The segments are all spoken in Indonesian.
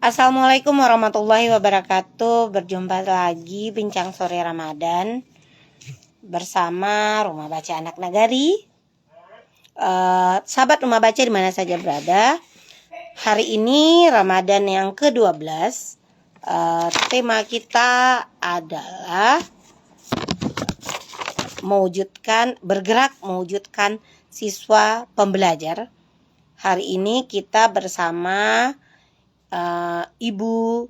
Assalamualaikum warahmatullahi wabarakatuh. Berjumpa lagi Bincang Sore Ramadan bersama Rumah Baca Anak Nagari. Sahabat Rumah Baca di mana saja berada, hari ini Ramadan yang ke-12. Tema kita adalah bergerak mewujudkan siswa pembelajar. Hari ini kita bersama Ibu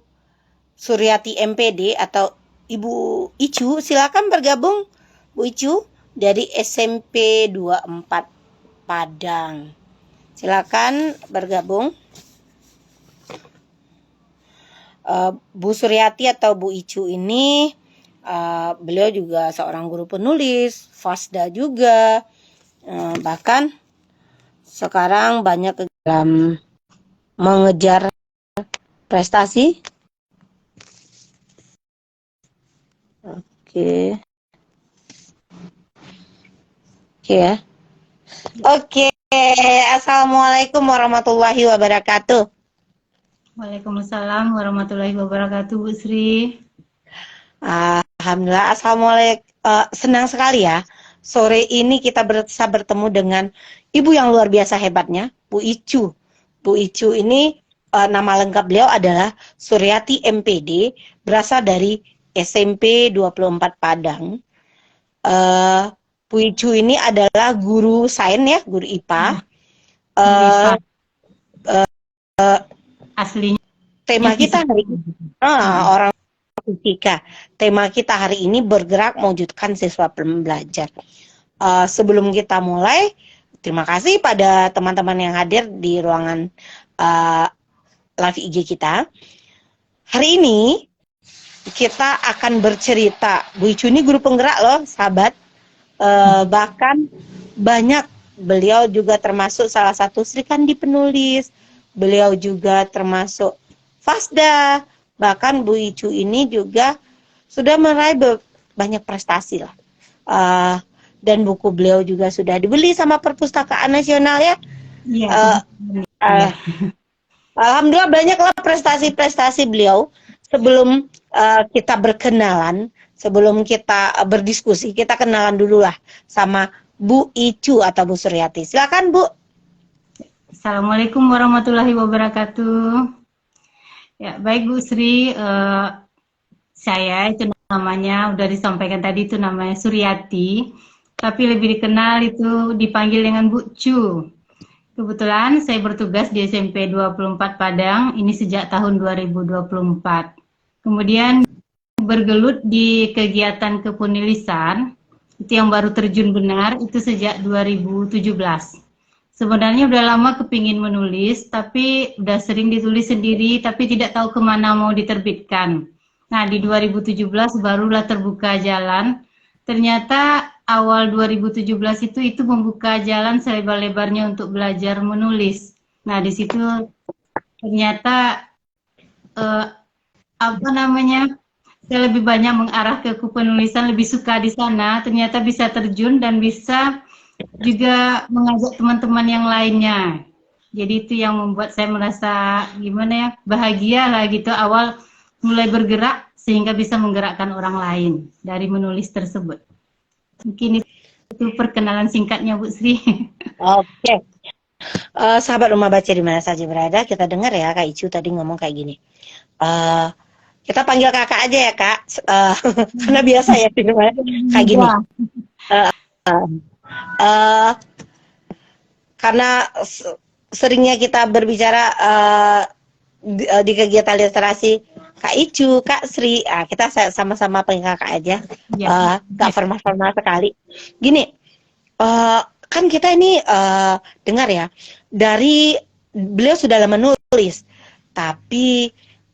Suryati MPD atau Ibu Icu. Silakan bergabung Bu Icu dari SMP 24 Padang. Silakan bergabung. Bu Suryati atau Bu Icu ini beliau juga seorang guru penulis, FASDA juga, bahkan sekarang banyak dalam mengejar prestasi. Oke ya. Oke. Assalamualaikum warahmatullahi wabarakatuh. Waalaikumsalam warahmatullahi wabarakatuh, Bu Sri. Alhamdulillah. Assalamualaikum. Senang sekali ya. Sore ini kita bisa bertemu dengan ibu yang luar biasa hebatnya, Bu Icu. Bu Icu ini nama lengkap beliau adalah Suryati MPD, berasal dari SMP 24 Padang. Bu Icu ini adalah guru sains ya, guru IPA. Aslinya tema kita hari ini orang fisika. Tema kita hari ini bergerak mewujudkan siswa pembelajar. Sebelum kita mulai, terima kasih pada teman-teman yang hadir di ruangan live IG kita. Hari ini kita akan bercerita. Bu Icu ini guru penggerak loh, sahabat. Bahkan banyak, beliau juga termasuk salah satu Sri Kandi penulis. Beliau juga termasuk FASDA. Bahkan Bu Icu ini juga sudah meraih banyak prestasi lah. Dan buku beliau juga sudah dibeli sama Perpustakaan Nasional ya. Iya. Alhamdulillah banyaklah prestasi-prestasi beliau. Sebelum kita berkenalan, sebelum kita berdiskusi, kita kenalan dulu lah sama Bu Icu atau Bu Suryati. Silakan Bu. Assalamualaikum warahmatullahi wabarakatuh. Ya, baik Bu Sri, saya itu namanya udah disampaikan tadi, itu namanya Suryati, tapi lebih dikenal itu dipanggil dengan Bu Cu. Kebetulan saya bertugas di SMP 24 Padang ini sejak tahun 2024. Kemudian bergelut di kegiatan kepenulisan, itu yang baru terjun benar itu sejak 2017. Sebenarnya udah lama kepingin menulis, tapi udah sering ditulis sendiri, tapi tidak tahu kemana mau diterbitkan. Nah, di 2017 barulah terbuka jalan. Ternyata awal 2017 itu membuka jalan selebar-lebarnya untuk belajar menulis. Nah, di situ ternyata saya lebih banyak mengarah ke penulisan, lebih suka di sana. Ternyata bisa terjun dan bisa juga mengajak teman-teman yang lainnya. Jadi itu yang membuat saya merasa gimana ya, bahagia lah gitu, awal mulai bergerak sehingga bisa menggerakkan orang lain dari menulis tersebut. Mungkin itu perkenalan singkatnya Bu Sri. Oke. Sahabat Rumah Baca di mana saja berada, kita dengar ya Kak Icu tadi ngomong kayak gini. Kita panggil kakak aja ya Kak, karena biasa ya kayak gini. Karena seringnya kita berbicara di kegiatan literasi Kak Icu, Kak Sri, kita sama-sama panggil kakak aja, gak formal-formal sekali. Gini, kan kita ini dengar ya, dari beliau sudah lama menulis, tapi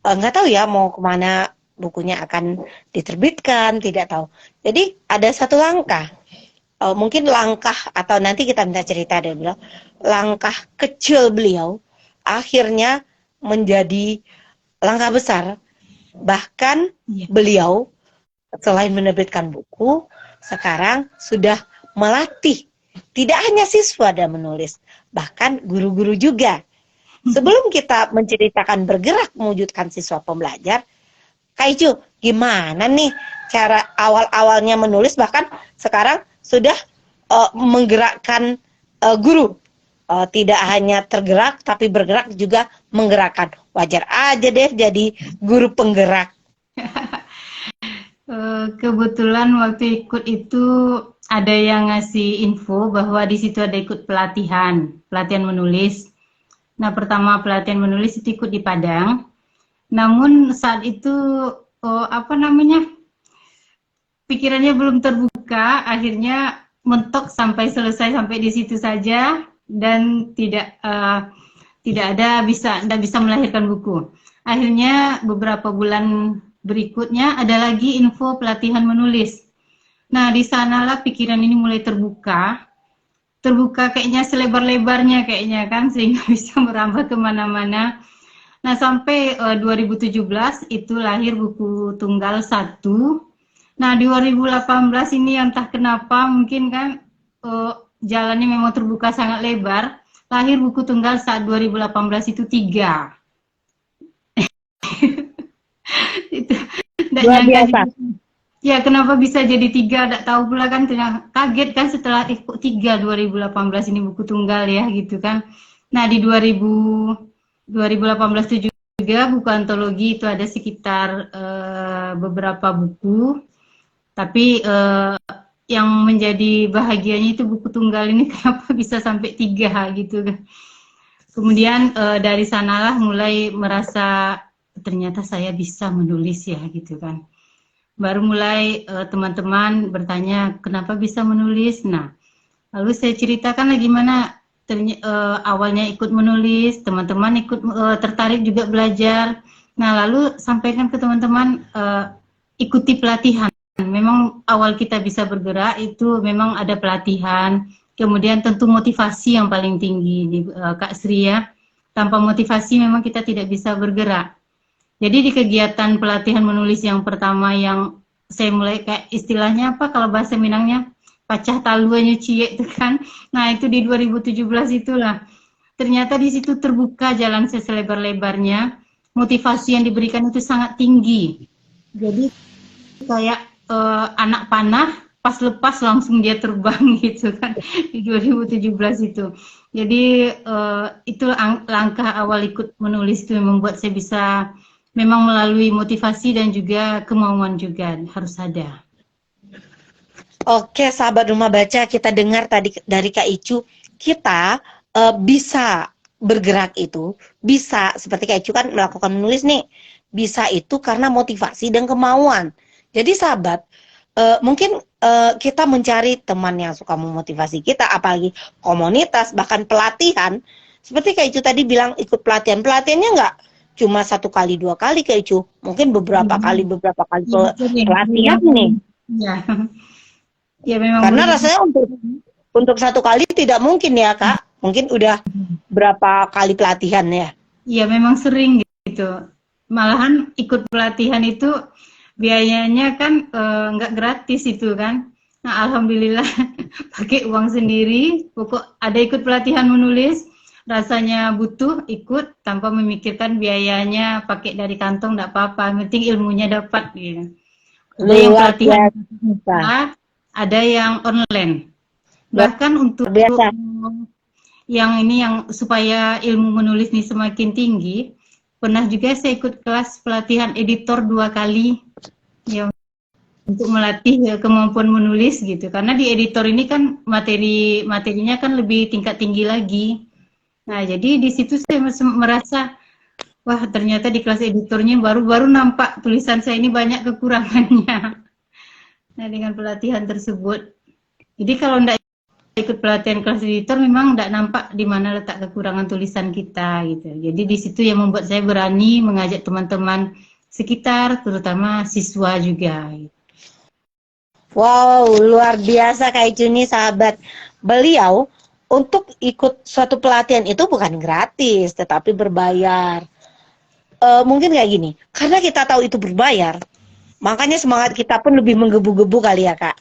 nggak tahu ya mau kemana bukunya akan diterbitkan, tidak tahu. Jadi ada satu langkah. Mungkin langkah atau nanti kita minta cerita dari beliau, langkah kecil beliau akhirnya menjadi langkah besar. Bahkan beliau selain menerbitkan buku, sekarang sudah melatih tidak hanya siswa dalam menulis, bahkan guru-guru juga. Sebelum kita menceritakan bergerak mewujudkan siswa pembelajar, Kak Icu, gimana nih cara awal-awalnya menulis, bahkan sekarang sudah menggerakkan guru. Tidak hanya tergerak, tapi bergerak juga menggerakkan. Wajar aja deh jadi guru penggerak. Kebetulan waktu ikut itu ada yang ngasih info bahwa di situ ada ikut pelatihan menulis. Nah, pertama pelatihan menulis itu ikut di Padang. Namun saat itu pikirannya belum terbuka, akhirnya mentok sampai selesai sampai di situ saja dan tidak bisa melahirkan buku. Akhirnya beberapa bulan berikutnya ada lagi info pelatihan menulis. Nah, di sanalah pikiran ini mulai terbuka kayaknya selebar-lebarnya kayaknya kan, sehingga bisa merambah kemana-mana. Nah, sampai 2017 itu lahir buku tunggal 1. Nah, di 2018 ini entah kenapa mungkin kan jalannya memang terbuka sangat lebar. Lahir buku tunggal saat 2018 itu 3. Itu Luar biasa. Ya, kenapa bisa jadi 3? Tidak tahu pula kan, kaget kan setelah kok 3 2018 ini buku tunggal ya gitu kan. Nah, di 2018 itu juga buku antologi itu ada sekitar beberapa buku. Tapi yang menjadi bahagianya itu buku tunggal ini kenapa bisa sampai 3 gitu kan. Kemudian dari sanalah mulai merasa ternyata saya bisa menulis ya gitu kan. Baru mulai teman-teman bertanya kenapa bisa menulis. Nah, lalu saya ceritakan gimana awalnya ikut menulis, teman-teman ikut tertarik juga belajar. Nah, lalu sampaikan ke teman-teman ikuti pelatihan. Memang awal kita bisa bergerak itu memang ada pelatihan, kemudian tentu motivasi yang paling tinggi di Kak Sri ya. Tanpa motivasi memang kita tidak bisa bergerak. Jadi di kegiatan pelatihan menulis yang pertama yang saya mulai kayak istilahnya apa kalau bahasa Minangnya pacah taluannya cie itu kan. Nah, itu di 2017 itulah. Ternyata di situ terbuka jalan selebar-lebarnya. Motivasi yang diberikan itu sangat tinggi. Jadi kayak anak panah pas lepas langsung dia terbang gitu kan di 2017 itu. Jadi itu langkah awal ikut menulis itu yang membuat saya bisa memang melalui motivasi dan juga kemauan juga harus ada. Oke, sahabat rumah baca, kita dengar tadi dari Kak Icu, kita bisa bergerak itu, bisa seperti Kak Icu kan melakukan menulis nih, bisa itu karena motivasi dan kemauan. Jadi sahabat, mungkin kita mencari teman yang suka memotivasi kita, apalagi komunitas, bahkan pelatihan. Seperti Kak Icu tadi bilang ikut pelatihan, pelatihannya nggak cuma 1 kali 2 kali Kak Icu, mungkin beberapa kali pelatihan nih. Ya. Ya memang. Karena rasanya untuk 1 kali tidak mungkin ya Kak, mungkin udah berapa kali pelatihan ya. Iya memang sering gitu. Malahan ikut pelatihan itu biayanya kan nggak gratis itu kan. Nah, alhamdulillah pakai uang sendiri. Pokok ada ikut pelatihan menulis, rasanya butuh ikut tanpa memikirkan biayanya, pakai dari kantong enggak apa-apa, penting ilmunya dapat gitu. Ada yang pelatihan, ada yang online. Bahkan untuk yang ini yang supaya ilmu menulis ini semakin tinggi, pernah juga saya ikut kelas pelatihan editor 2 kali ya, untuk melatih kemampuan menulis gitu. Karena di editor ini kan materinya kan lebih tingkat tinggi lagi. Nah, jadi di situ saya merasa wah, ternyata di kelas editornya baru nampak tulisan saya ini banyak kekurangannya. Nah, dengan pelatihan tersebut. Jadi kalau enggak ikut pelatihan kelas editor memang enggak nampak di mana letak kekurangan tulisan kita gitu. Jadi di situ yang membuat saya berani mengajak teman-teman sekitar, terutama siswa juga. Wow, luar biasa Kak Icu nih sahabat. Beliau untuk ikut suatu pelatihan itu bukan gratis, tetapi berbayar. Mungkin kayak gini, karena kita tahu itu berbayar, makanya semangat kita pun lebih menggebu-gebu kali ya Kak.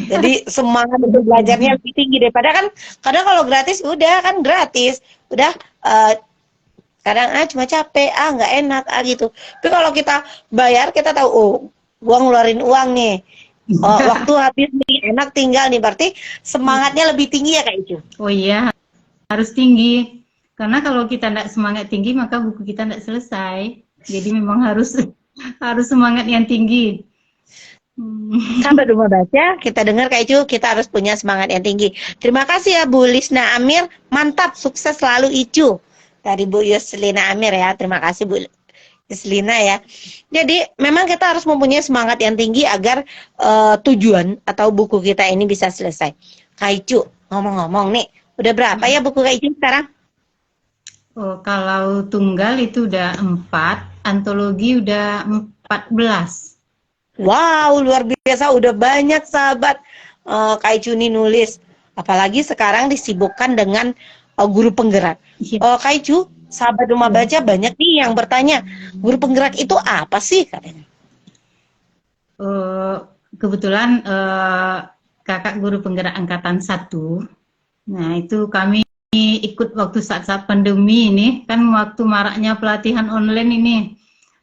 Jadi semangat untuk belajarnya lebih tinggi daripada kan, kadang kalau gratis udah kan gratis, udah kadang cuma capek, nggak enak, gitu. Tapi kalau kita bayar, kita tahu, oh, gua ngeluarin uang nih, waktu habis nih, enak tinggal nih, berarti semangatnya lebih tinggi ya Kak Icu. Oh iya, harus tinggi. Karena kalau kita tidak semangat tinggi, maka buku kita tidak selesai. Jadi memang harus harus semangat yang tinggi. Sahabat Rumah Baca, kita dengar Kak Icu, kita harus punya semangat yang tinggi. Terima kasih ya Bu Lisna Amir, mantap, sukses selalu Icu. Dari Bu Yuslina Amir ya, terima kasih Bu Yuslina ya. Jadi memang kita harus mempunyai semangat yang tinggi agar tujuan atau buku kita ini bisa selesai. Kak Icu, ngomong-ngomong nih, udah berapa ya buku Kak Icu sekarang? Oh, kalau tunggal itu udah 4, antologi udah 14. Wow, luar biasa, udah banyak sahabat Kak Icu nih nulis. Apalagi sekarang disibukkan dengan guru penggerak. Kak Icu, sahabat Rumah Baca banyak nih yang bertanya, guru penggerak itu apa sih katanya? Kebetulan kakak guru penggerak angkatan 1. Nah, itu kami ikut waktu saat-saat pandemi ini, kan waktu maraknya pelatihan online ini.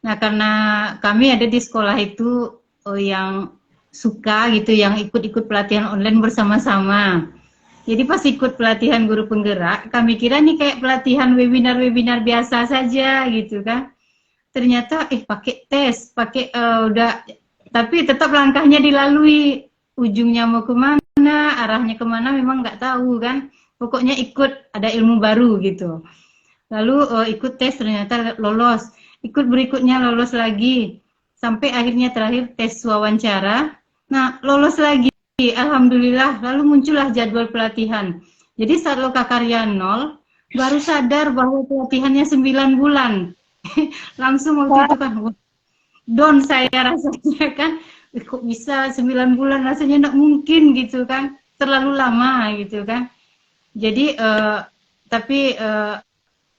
Nah, karena kami ada di sekolah itu yang suka gitu, yang ikut-ikut pelatihan online bersama-sama. Jadi pas ikut pelatihan guru penggerak, kami kira nih kayak pelatihan webinar-webinar biasa saja gitu kan. Ternyata pakai tes, pakai tapi tetap langkahnya dilalui. Ujungnya mau kemana, arahnya kemana memang nggak tahu kan. Pokoknya ikut, ada ilmu baru gitu. Lalu ikut tes, ternyata lolos. Ikut berikutnya lolos lagi. Sampai akhirnya terakhir tes wawancara. Nah, lolos lagi. Alhamdulillah. Lalu muncullah jadwal pelatihan. Jadi saat Lokakarya 0, baru sadar bahwa pelatihannya 9 bulan. Langsung waktu itu kan, down saya rasanya kan. Kok bisa 9 bulan, rasanya tidak mungkin gitu kan. Terlalu lama gitu kan. Jadi tapi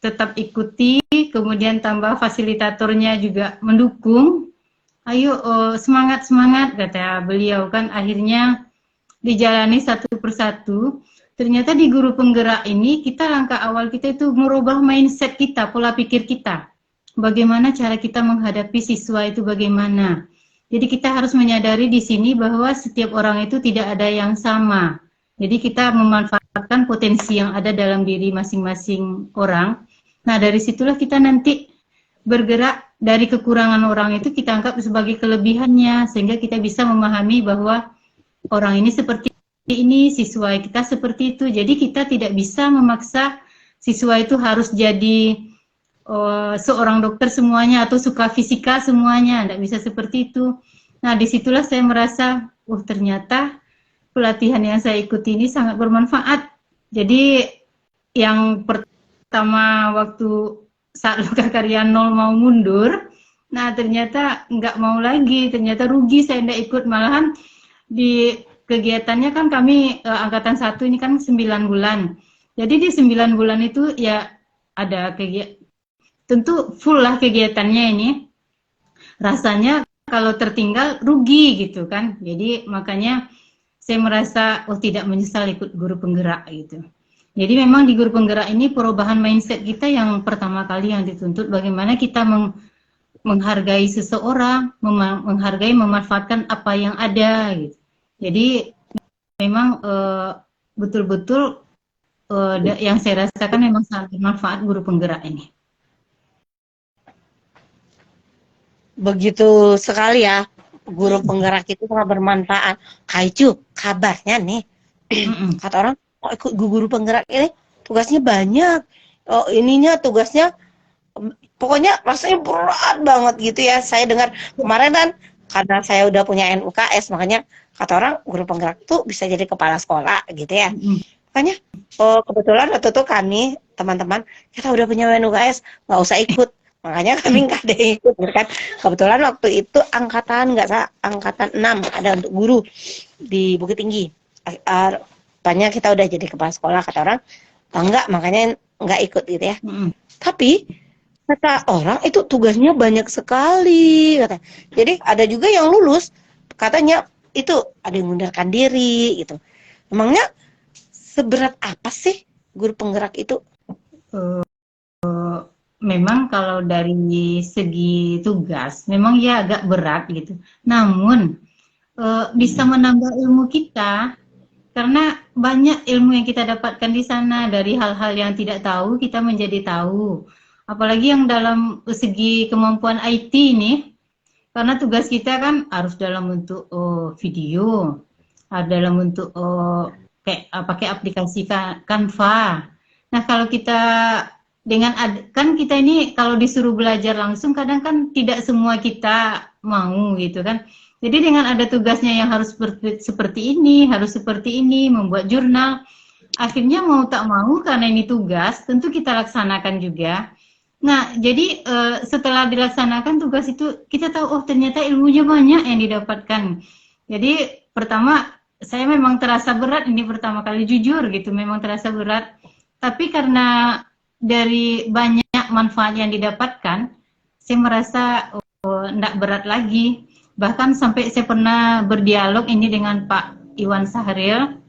tetap ikuti, kemudian tambah fasilitatornya juga mendukung. Ayo semangat kata beliau kan. Akhirnya dijalani satu persatu. Ternyata di guru penggerak ini kita langkah awal kita itu merubah mindset kita, pola pikir kita. Bagaimana cara kita menghadapi siswa itu bagaimana. Jadi kita harus menyadari di sini bahwa setiap orang itu tidak ada yang sama. Jadi kita memanfaatkan potensi yang ada dalam diri masing-masing orang. Nah, dari situlah kita nanti bergerak dari kekurangan orang itu kita anggap sebagai kelebihannya, sehingga kita bisa memahami bahwa orang ini seperti ini, siswa kita seperti itu. Jadi kita tidak bisa memaksa siswa itu harus jadi seorang dokter semuanya atau suka fisika semuanya, tidak bisa seperti itu. Nah, disitulah saya merasa, ternyata pelatihan yang saya ikuti ini sangat bermanfaat. Jadi yang pertama waktu saat Lokakarya 0 mau mundur, nah ternyata nggak mau lagi, ternyata rugi saya tidak ikut. Malahan di kegiatannya kan kami angkatan 1 ini kan 9 bulan. Jadi di 9 bulan itu ya ada kegiatan, tentu full lah kegiatannya ini. Rasanya kalau tertinggal rugi gitu kan. Jadi makanya saya merasa tidak menyesal ikut guru penggerak gitu. Jadi memang di guru penggerak ini perubahan mindset kita yang pertama kali yang dituntut, bagaimana kita menghargai seseorang, menghargai, memanfaatkan apa yang ada gitu. Jadi memang betul-betul yang saya rasakan memang sangat bermanfaat guru penggerak ini. Begitu sekali ya. Guru penggerak itu sangat bermanfaat. Kak Icu, kabarnya nih, kata orang, ikut guru penggerak ini tugasnya banyak. Ininya tugasnya, pokoknya rasanya berat banget gitu ya. Saya dengar kemarin kan, karena saya udah punya NUKS, makanya kata orang guru penggerak tuh bisa jadi kepala sekolah gitu ya. Makanya kebetulan waktu itu kami, teman-teman, kita udah punya NUKS, nggak usah ikut. Makanya kami nggak ada yang ikut kan. Kebetulan waktu itu angkatan 6 ada untuk guru di Bukit Tinggi. Banyak kita udah jadi kepala sekolah, kata orang enggak, makanya nggak ikut gitu ya. Tapi kata orang itu tugasnya banyak sekali kata. Jadi ada juga yang lulus, katanya itu ada yang mengundurkan diri gitu. Emangnya seberat apa sih guru penggerak itu? memang kalau dari segi tugas, memang ya agak berat gitu. Namun bisa menambah ilmu kita karena banyak ilmu yang kita dapatkan di sana dari hal-hal yang tidak tahu kita menjadi tahu. Apalagi yang dalam segi kemampuan IT ini, karena tugas kita kan harus dalam bentuk video, dalam bentuk kayak pakai aplikasi Canva. Nah kalau kita kan kita ini kalau disuruh belajar langsung kadang kan tidak semua kita mau gitu kan. Jadi dengan ada tugasnya yang harus seperti ini, harus seperti ini, membuat jurnal, akhirnya mau tak mau karena ini tugas, tentu kita laksanakan juga. Nah, jadi setelah dilaksanakan tugas itu, kita tahu, oh ternyata ilmunya banyak yang didapatkan. Jadi pertama, saya memang terasa berat, ini pertama kali jujur gitu, memang terasa berat. Tapi karena dari banyak manfaat yang didapatkan, saya merasa tidak berat lagi. Bahkan sampai saya pernah berdialog ini dengan Pak Iwan Sahril.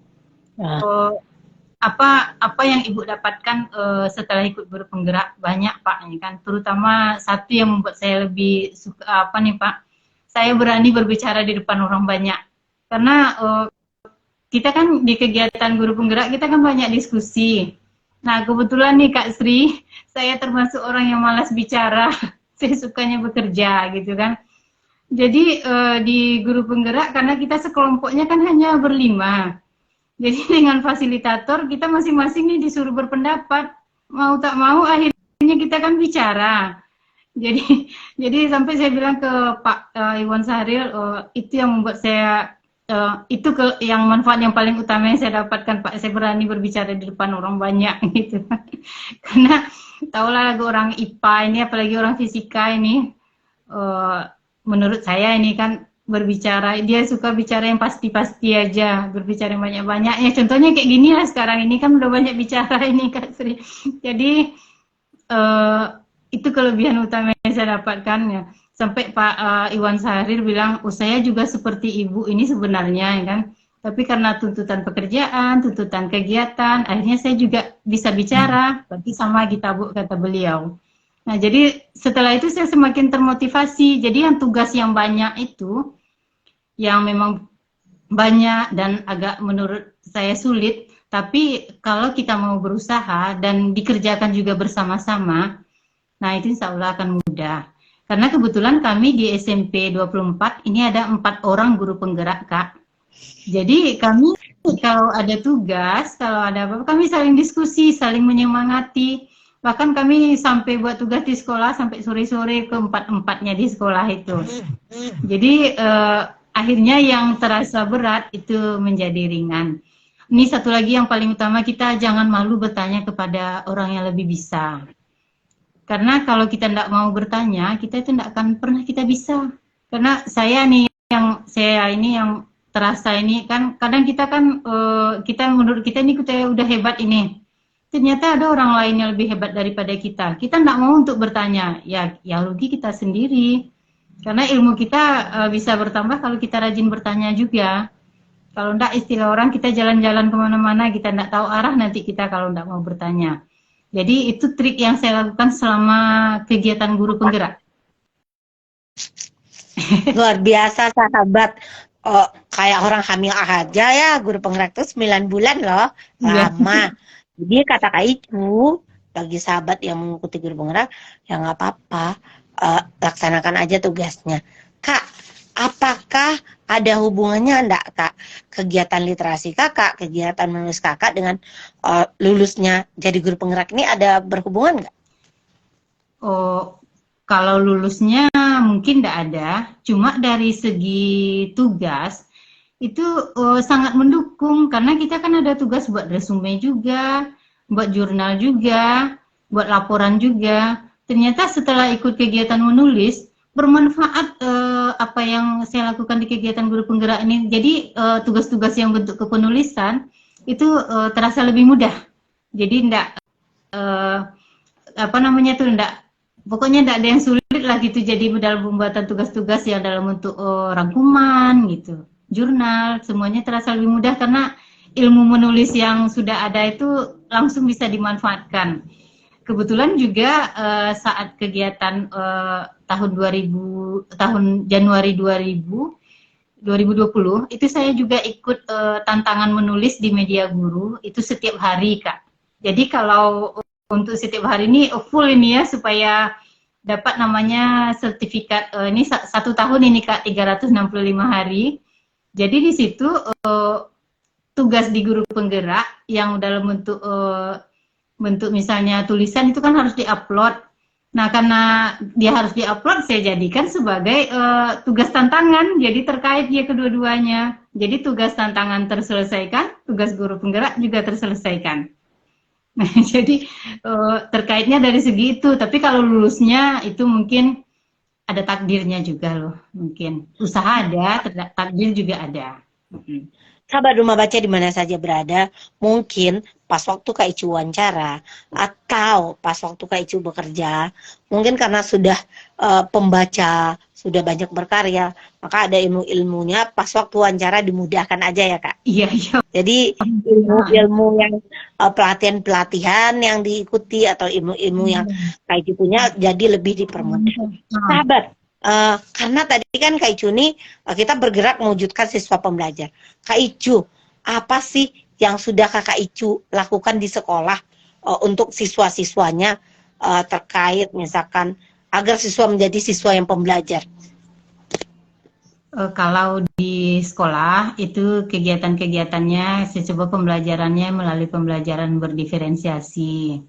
Apa yang Ibu dapatkan setelah ikut guru penggerak? Banyak Pak, ini kan. Terutama satu yang membuat saya lebih suka apa nih Pak? Saya berani berbicara di depan orang banyak. Karena kita kan di kegiatan guru penggerak kita kan banyak diskusi. Nah kebetulan nih Kak Sri, saya termasuk orang yang malas bicara. Saya sukanya bekerja gitu kan. Jadi di guru penggerak karena kita sekelompoknya kan hanya berlima. Jadi dengan fasilitator kita masing-masing nih disuruh berpendapat. Mau tak mau akhirnya kita kan bicara. Jadi sampai saya bilang ke Pak Iwan Sahril, itu yang membuat saya yang manfaat yang paling utama yang saya dapatkan Pak, saya berani berbicara di depan orang banyak gitu. Karena tahulah lagu orang IPA ini apalagi orang fisika ini menurut saya ini kan berbicara, dia suka bicara yang pasti-pasti aja, berbicara yang banyak-banyaknya. Contohnya kayak gini lah sekarang ini kan udah banyak bicara ini Kak Sri. Jadi itu kelebihan utama yang saya dapatkan ya. Sampai Pak Iwan Sahril bilang, saya juga seperti Ibu ini sebenarnya ya kan. Tapi karena tuntutan pekerjaan, tuntutan kegiatan, akhirnya saya juga bisa bicara, berarti sama kita Bu, kata beliau. Nah jadi setelah itu saya semakin termotivasi. Jadi yang tugas yang banyak itu, yang memang banyak dan agak menurut saya sulit, tapi kalau kita mau berusaha dan dikerjakan juga bersama-sama, nah itu insya Allah akan mudah. Karena kebetulan kami di SMP 24 ini ada 4 orang guru penggerak Kak. Jadi kami kalau ada tugas, kalau ada apa, kami saling diskusi, saling menyemangati. Bahkan kami sampai buat tugas di sekolah sampai sore-sore keempat-empatnya di sekolah itu. Jadi akhirnya yang terasa berat itu menjadi ringan. Ini satu lagi yang paling utama, kita jangan malu bertanya kepada orang yang lebih bisa. Karena kalau kita tidak mau bertanya, kita itu tidak akan pernah kita bisa. Karena saya nih yang terasa ini kan, kadang kita kan kita menurut kita ini kita udah hebat ini. Ternyata ada orang lain yang lebih hebat daripada kita. Kita tidak mau untuk bertanya, ya rugi kita sendiri. Karena ilmu kita bisa bertambah kalau kita rajin bertanya juga. Kalau tidak, istilah orang, kita jalan-jalan kemana-mana, kita tidak tahu arah nanti kita kalau tidak mau bertanya. Jadi itu trik yang saya lakukan selama kegiatan guru penggerak. Luar biasa sahabat. Kayak orang hamil aja ya, guru penggerak itu 9 bulan loh, lama. Jadi kata Kak Icu, bagi sahabat yang mengikuti guru penggerak, ya nggak apa-apa, laksanakan aja tugasnya. Kak, apakah ada hubungannya enggak Kak, kegiatan literasi Kakak, kegiatan menulis Kakak dengan lulusnya jadi guru penggerak ini ada berhubungan nggak? Oh, kalau lulusnya mungkin enggak ada, cuma dari segi tugas itu sangat mendukung karena kita kan ada tugas buat resume juga, buat jurnal juga, buat laporan juga. Ternyata setelah ikut kegiatan menulis bermanfaat apa yang saya lakukan di kegiatan guru penggerak ini. Jadi tugas-tugas yang bentuk kepenulisan itu terasa lebih mudah. Jadi enggak pokoknya enggak ada yang sulit lah gitu. Jadi dalam pembuatan tugas-tugas yang dalam bentuk rangkuman gitu, jurnal, semuanya terasa lebih mudah karena ilmu menulis yang sudah ada itu langsung bisa dimanfaatkan. kebetulan juga saat kegiatan tahun Januari 2020 itu saya juga ikut tantangan menulis di Media Guru itu setiap hari, Kak. Jadi kalau untuk setiap hari ini full ini ya, supaya dapat namanya sertifikat ini 1 tahun ini, Kak, 365 hari. Jadi di situ tugas di guru penggerak yang dalam bentuk misalnya tulisan itu kan harus diupload. Nah, karena dia harus diupload, saya jadikan sebagai tugas tantangan, jadi terkait dia kedua-duanya. Jadi tugas tantangan terselesaikan, tugas guru penggerak juga terselesaikan. Nah, jadi terkaitnya dari segi itu. Tapi kalau lulusnya itu mungkin ada takdirnya juga loh, mungkin. Usaha ada, takdir juga ada. Sahabat Rumah Baca di mana saja berada, mungkin pas waktu Kak Icu wawancara atau pas waktu Kak Icu bekerja, mungkin karena sudah pembaca, sudah banyak berkarya, maka ada ilmu-ilmunya pas waktu wawancara dimudahkan aja ya, Kak. Iya, iya. Jadi ilmu-ilmu yang pelatihan-pelatihan yang diikuti atau ilmu-ilmu yang Kak Icu punya jadi lebih dipermudah. Sahabat, karena tadi kan Kak Icu nih kita bergerak mewujudkan siswa pembelajar. Kak Icu, apa sih yang sudah Kakak Icu lakukan di sekolah untuk siswa-siswanya terkait misalkan agar siswa menjadi siswa yang pembelajar? Kalau di sekolah itu kegiatan-kegiatannya secoba pembelajarannya melalui pembelajaran berdiferensiasi.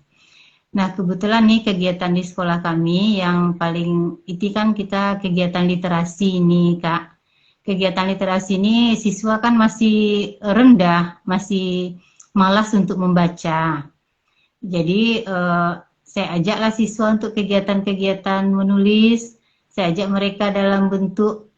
Nah, kebetulan nih kegiatan di sekolah kami yang paling itu kan kita kegiatan literasi ini, Kak. Kegiatan literasi ini siswa kan masih rendah, masih malas untuk membaca. Jadi saya ajaklah siswa untuk kegiatan-kegiatan menulis. Saya ajak mereka dalam bentuk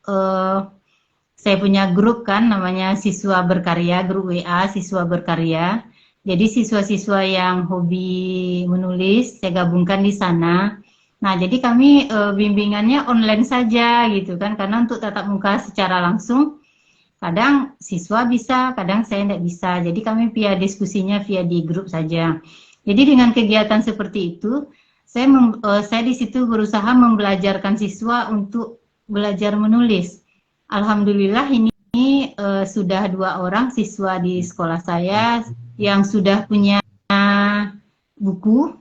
saya punya grup kan namanya Siswa Berkarya, grup WA Siswa Berkarya. Jadi siswa-siswa yang hobi menulis saya gabungkan di sana. Nah, jadi kami bimbingannya online saja gitu kan, karena untuk tatap muka secara langsung kadang siswa bisa, kadang saya tidak bisa. Jadi kami via diskusinya via di grup saja. Jadi dengan kegiatan seperti itu, saya di situ berusaha membelajarkan siswa untuk belajar menulis. Alhamdulillah ini sudah 2 orang siswa di sekolah saya yang sudah punya buku,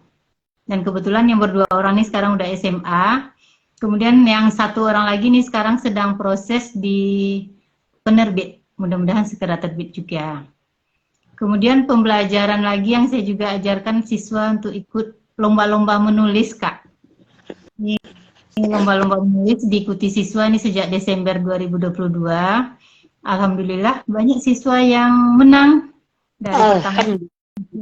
dan kebetulan yang berdua orang ini sekarang udah SMA. Kemudian yang 1 orang lagi nih sekarang sedang proses di penerbit, mudah-mudahan segera terbit juga. Kemudian pembelajaran lagi yang saya juga ajarkan siswa untuk ikut lomba-lomba menulis, Kak. Ini lomba-lomba menulis diikuti siswa ini sejak Desember 2022. Alhamdulillah banyak siswa yang menang. Dari pertama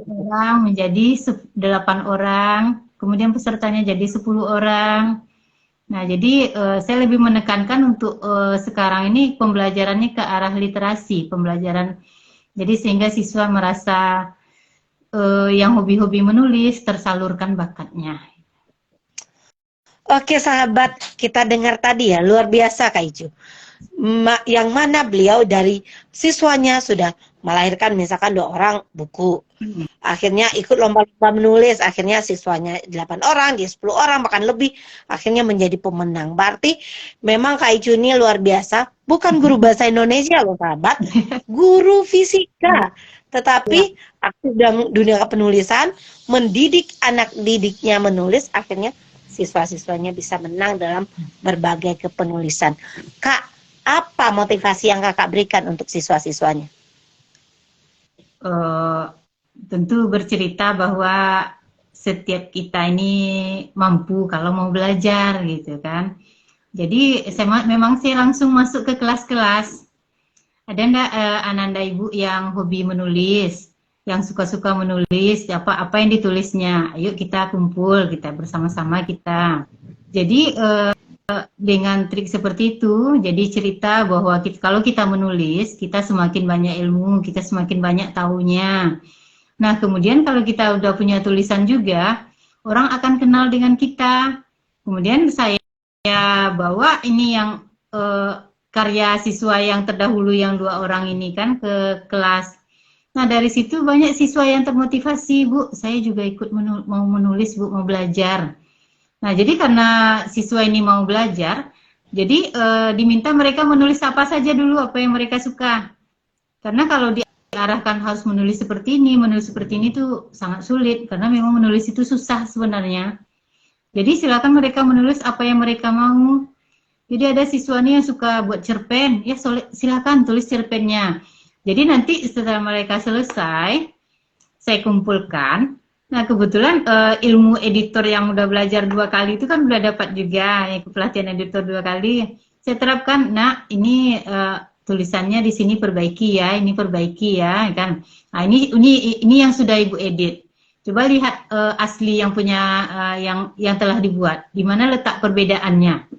orang menjadi 8 orang, kemudian pesertanya jadi 10 orang. Nah, jadi saya lebih menekankan untuk sekarang ini pembelajarannya ke arah literasi, pembelajaran. Jadi sehingga siswa merasa yang hobi-hobi menulis tersalurkan bakatnya. Oke sahabat, kita dengar tadi ya, luar biasa Kak Icu. Yang mana beliau dari siswanya sudah melahirkan misalkan 2 orang buku. Akhirnya ikut lomba-lomba menulis, akhirnya siswanya 8 orang, dia 10 orang, bahkan lebih, akhirnya menjadi pemenang. Berarti memang Kak Icu ini luar biasa, bukan guru bahasa Indonesia loh sahabat, guru fisika. Tetapi aktif dalam dunia penulisan, mendidik anak didiknya menulis, akhirnya siswa-siswanya bisa menang dalam berbagai kepenulisan. Kak, apa motivasi yang Kakak berikan untuk siswa-siswanya? Tentu bercerita bahwa setiap kita ini mampu kalau mau belajar gitu kan. Jadi memang saya langsung masuk ke kelas-kelas. Ada enggak Ananda Ibu yang hobi menulis, yang suka-suka menulis, apa yang ditulisnya? Ayo kita kumpul, kita bersama-sama kita. Jadi dengan trik seperti itu, jadi cerita bahwa kalau kita menulis, kita semakin banyak ilmu, kita semakin banyak tahunya. Nah, kemudian kalau kita udah punya tulisan juga, orang akan kenal dengan kita. Kemudian saya bawa ini yang karya siswa yang terdahulu yang 2 orang ini kan ke kelas. Nah, dari situ banyak siswa yang termotivasi, Bu. Saya juga ikut mau menulis, Bu, mau belajar. Nah, jadi karena siswa ini mau belajar, jadi diminta mereka menulis apa saja dulu, apa yang mereka suka. Karena kalau diarahkan harus menulis seperti ini tuh sangat sulit, karena memang menulis itu susah sebenarnya. Jadi silakan mereka menulis apa yang mereka mau. Jadi ada siswa nih yang suka buat cerpen, ya silakan tulis cerpennya. Jadi nanti setelah mereka selesai, saya kumpulkan. Nah, kebetulan ilmu editor yang udah belajar 2 kali itu kan udah dapat juga ya, pelatihan editor 2 kali. Saya terapkan, nah ini tulisannya di sini perbaiki ya, ini perbaiki ya, kan. Nah, ini yang sudah Ibu edit. Coba lihat asli yang punya yang telah dibuat. Di mana letak perbedaannya?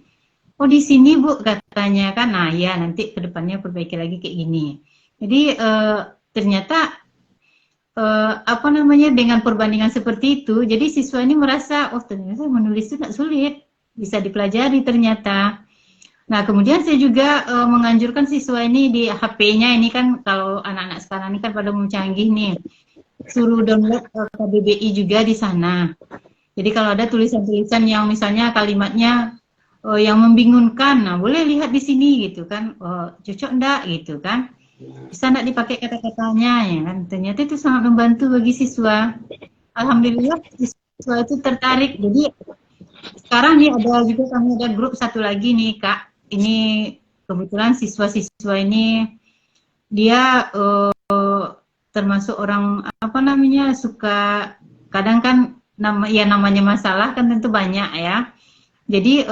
Oh, di sini Bu katanya kan. Nah, ya nanti kedepannya perbaiki lagi kayak gini. Jadi ternyata apa namanya, dengan perbandingan seperti itu, jadi siswa ini merasa, oh ternyata menulis itu tidak sulit, bisa dipelajari ternyata. Nah, kemudian saya juga menganjurkan siswa ini di HP-nya, ini kan kalau anak-anak sekarang ini kan pada mau canggih nih, suruh download KBBI juga di sana. Jadi kalau ada tulisan-tulisan yang misalnya kalimatnya yang membingungkan, nah boleh lihat di sini gitu kan, cocok enggak gitu kan. Bisa enggak dipakai kata-katanya ya kan. Ternyata itu sangat membantu bagi siswa. Alhamdulillah siswa itu tertarik. Jadi sekarang nih ada juga, kami ada grup satu lagi nih Kak. Ini kebetulan siswa-siswa ini dia termasuk orang apa namanya, suka kadang kan namanya masalah kan tentu banyak ya. Jadi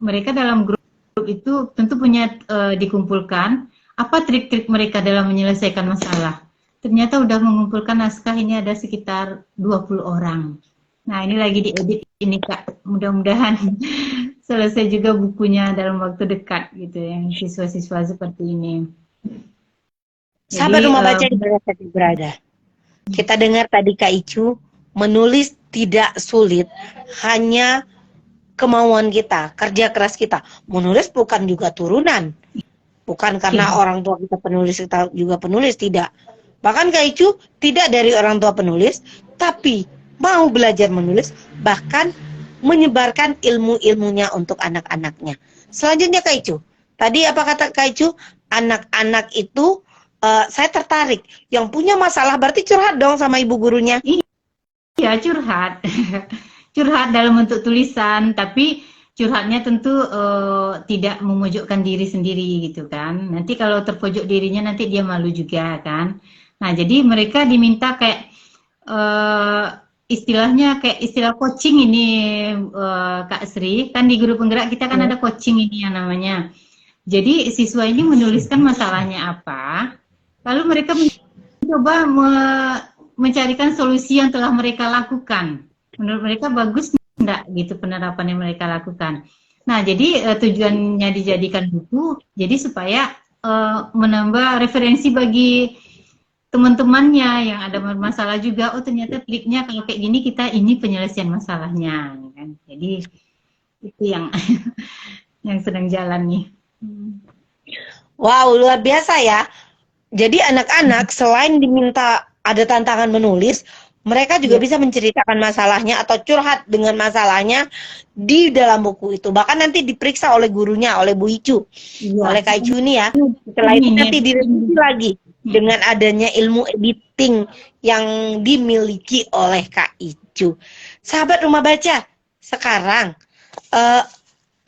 mereka dalam grup itu tentu punya dikumpulkan apa trik-trik mereka dalam menyelesaikan masalah. Ternyata udah mengumpulkan naskah ini ada sekitar 20 orang. Nah, ini lagi diedit ini Kak. Mudah-mudahan selesai juga bukunya dalam waktu dekat gitu ya, siswa-siswa seperti ini. Sahabat Rumah Baca di mana saja berada. Kita dengar tadi Kak Icu, menulis tidak sulit, hanya kemauan kita, kerja keras kita. Menulis bukan juga turunan. Bukan karena orang tua kita penulis, kita juga penulis, tidak. Bahkan Kak Icu tidak dari orang tua penulis, tapi mau belajar menulis, bahkan menyebarkan ilmu-ilmunya untuk anak-anaknya. Selanjutnya Kak Icu, tadi apa kata Kak Icu? Anak-anak itu, saya tertarik. Yang punya masalah berarti curhat dong sama ibu gurunya. Iya, curhat. Curhat dalam bentuk tulisan, tapi curhatnya tentu tidak memojokkan diri sendiri gitu kan. Nanti kalau terpojok dirinya nanti dia malu juga kan. Nah, jadi mereka diminta kayak istilahnya kayak istilah coaching ini Kak Sri. Kan di guru penggerak kita kan ada coaching ini yang namanya. Jadi siswa ini menuliskan masalahnya apa, lalu mereka mencoba mencarikan solusi yang telah mereka lakukan. Menurut mereka bagus enggak gitu penerapan yang mereka lakukan. Nah, jadi tujuannya dijadikan buku, jadi supaya menambah referensi bagi teman-temannya yang ada masalah juga. Oh, ternyata kliknya kalau kayak gini kita ini penyelesaian masalahnya, kan? Jadi itu yang yang sedang jalan nih. Wow, luar biasa ya. Jadi anak-anak selain diminta ada tantangan menulis, mereka juga bisa menceritakan masalahnya atau curhat dengan masalahnya di dalam buku itu. Bahkan nanti diperiksa oleh gurunya, oleh Bu Icu, oleh Kak Icu ini ya. Setelah itu nanti direvisi lagi dengan adanya ilmu editing yang dimiliki oleh Kak Icu. Sahabat Rumah Baca, sekarang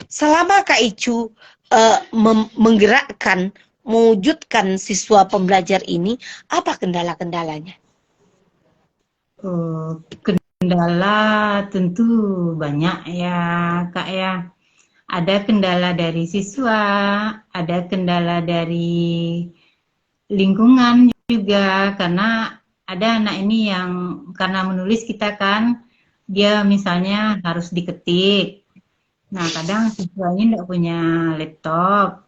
selama Kak Icu menggerakkan, mewujudkan siswa pembelajar ini, apa kendala-kendalanya? Kendala tentu banyak ya Kak ya. Ada kendala dari siswa, ada kendala dari lingkungan juga, karena ada anak ini yang karena menulis kita kan, dia misalnya harus diketik. Nah, kadang siswanya tidak punya laptop.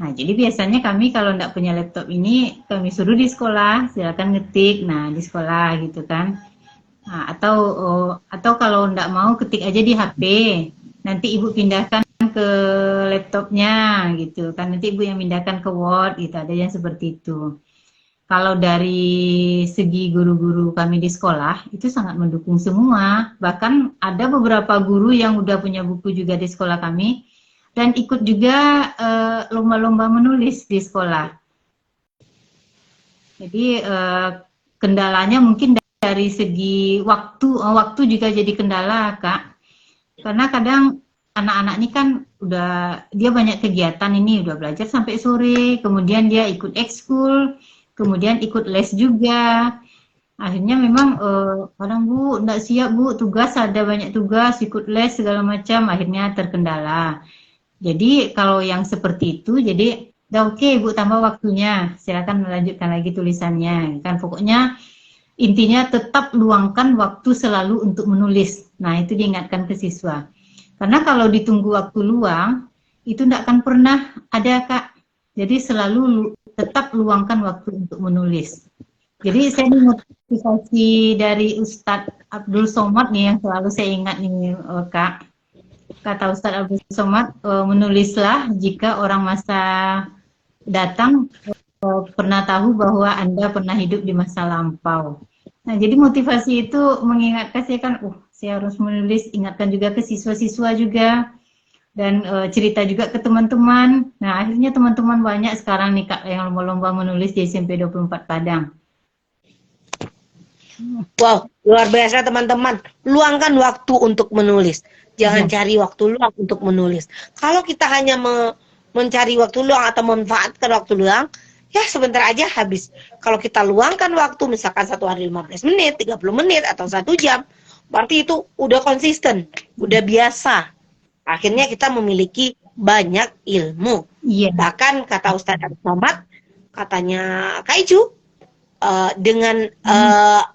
Nah, jadi biasanya kami kalau tidak punya laptop ini, kami suruh di sekolah, silakan ngetik, nah di sekolah gitu kan. Nah, atau kalau tidak mau ketik aja di HP, nanti ibu pindahkan ke laptopnya gitu kan, nanti ibu yang pindahkan ke Word gitu, ada yang seperti itu. kalau dari segi guru-guru kami di sekolah, itu sangat mendukung semua. Bahkan ada beberapa guru yang udah punya buku juga di sekolah kami, dan ikut juga lomba-lomba menulis di sekolah. Jadi kendalanya mungkin dari segi waktu juga jadi kendala, Kak. Karena kadang anak-anak ini kan dia banyak kegiatan ini, udah belajar sampai sore, kemudian dia ikut ekskul, kemudian ikut les juga. Akhirnya memang kadang Bu, enggak siap Bu, ada banyak tugas, ikut les segala macam, akhirnya terkendala. Jadi kalau yang seperti itu, jadi udah oke Bu, tambah waktunya, silakan melanjutkan lagi tulisannya. Kan pokoknya intinya tetap luangkan waktu selalu untuk menulis. Nah itu diingatkan ke siswa. Karena kalau ditunggu waktu luang, itu tidak akan pernah ada Kak. Jadi selalu tetap luangkan waktu untuk menulis. Jadi saya motivasi dari Ustadz Abdul Somad nih yang selalu saya ingat nih Kak. Kata Ustadz Abdul Somad, menulislah jika orang masa datang pernah tahu bahwa Anda pernah hidup di masa lampau. Nah, jadi motivasi itu mengingatkan saya kan, saya harus menulis, ingatkan juga ke siswa-siswa juga, dan cerita juga ke teman-teman. Nah, akhirnya teman-teman banyak sekarang nih Kak, yang lomba-lomba menulis di SMP 24 Padang. Wow, luar biasa teman-teman. Luangkan waktu untuk menulis. Jangan cari waktu luang untuk menulis. Kalau kita hanya mencari waktu luang atau memanfaatkan waktu luang, ya sebentar aja habis. Kalau kita luangkan waktu, misalkan satu hari 15 menit, 30 menit, atau 1 jam, berarti itu udah konsisten, udah biasa. Akhirnya kita memiliki banyak ilmu. Bahkan kata Ustadz Arif Muhammad, katanya Kak Icu, dengan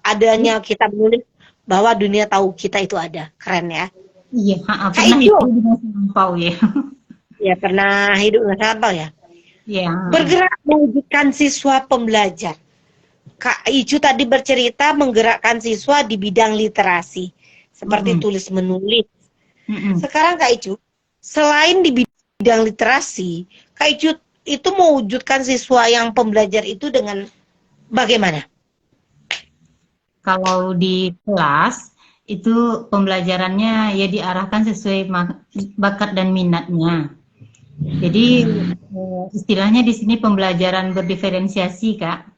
adanya kita menulis bahwa dunia tahu kita itu ada. Keren ya? Iya, pernah hidup di masa lampau ya. Ya, pernah hidup di masa lampau ya. Ya. Bergerak mewujudkan siswa pembelajar. Kak Icu tadi bercerita menggerakkan siswa di bidang literasi, seperti tulis menulis. Sekarang Kak Icu, selain di bidang literasi, Kak Icu itu mewujudkan siswa yang pembelajar itu dengan bagaimana? Kalau di kelas itu pembelajarannya ya diarahkan sesuai bakat dan minatnya. Jadi istilahnya di sini pembelajaran berdiferensiasi Kak.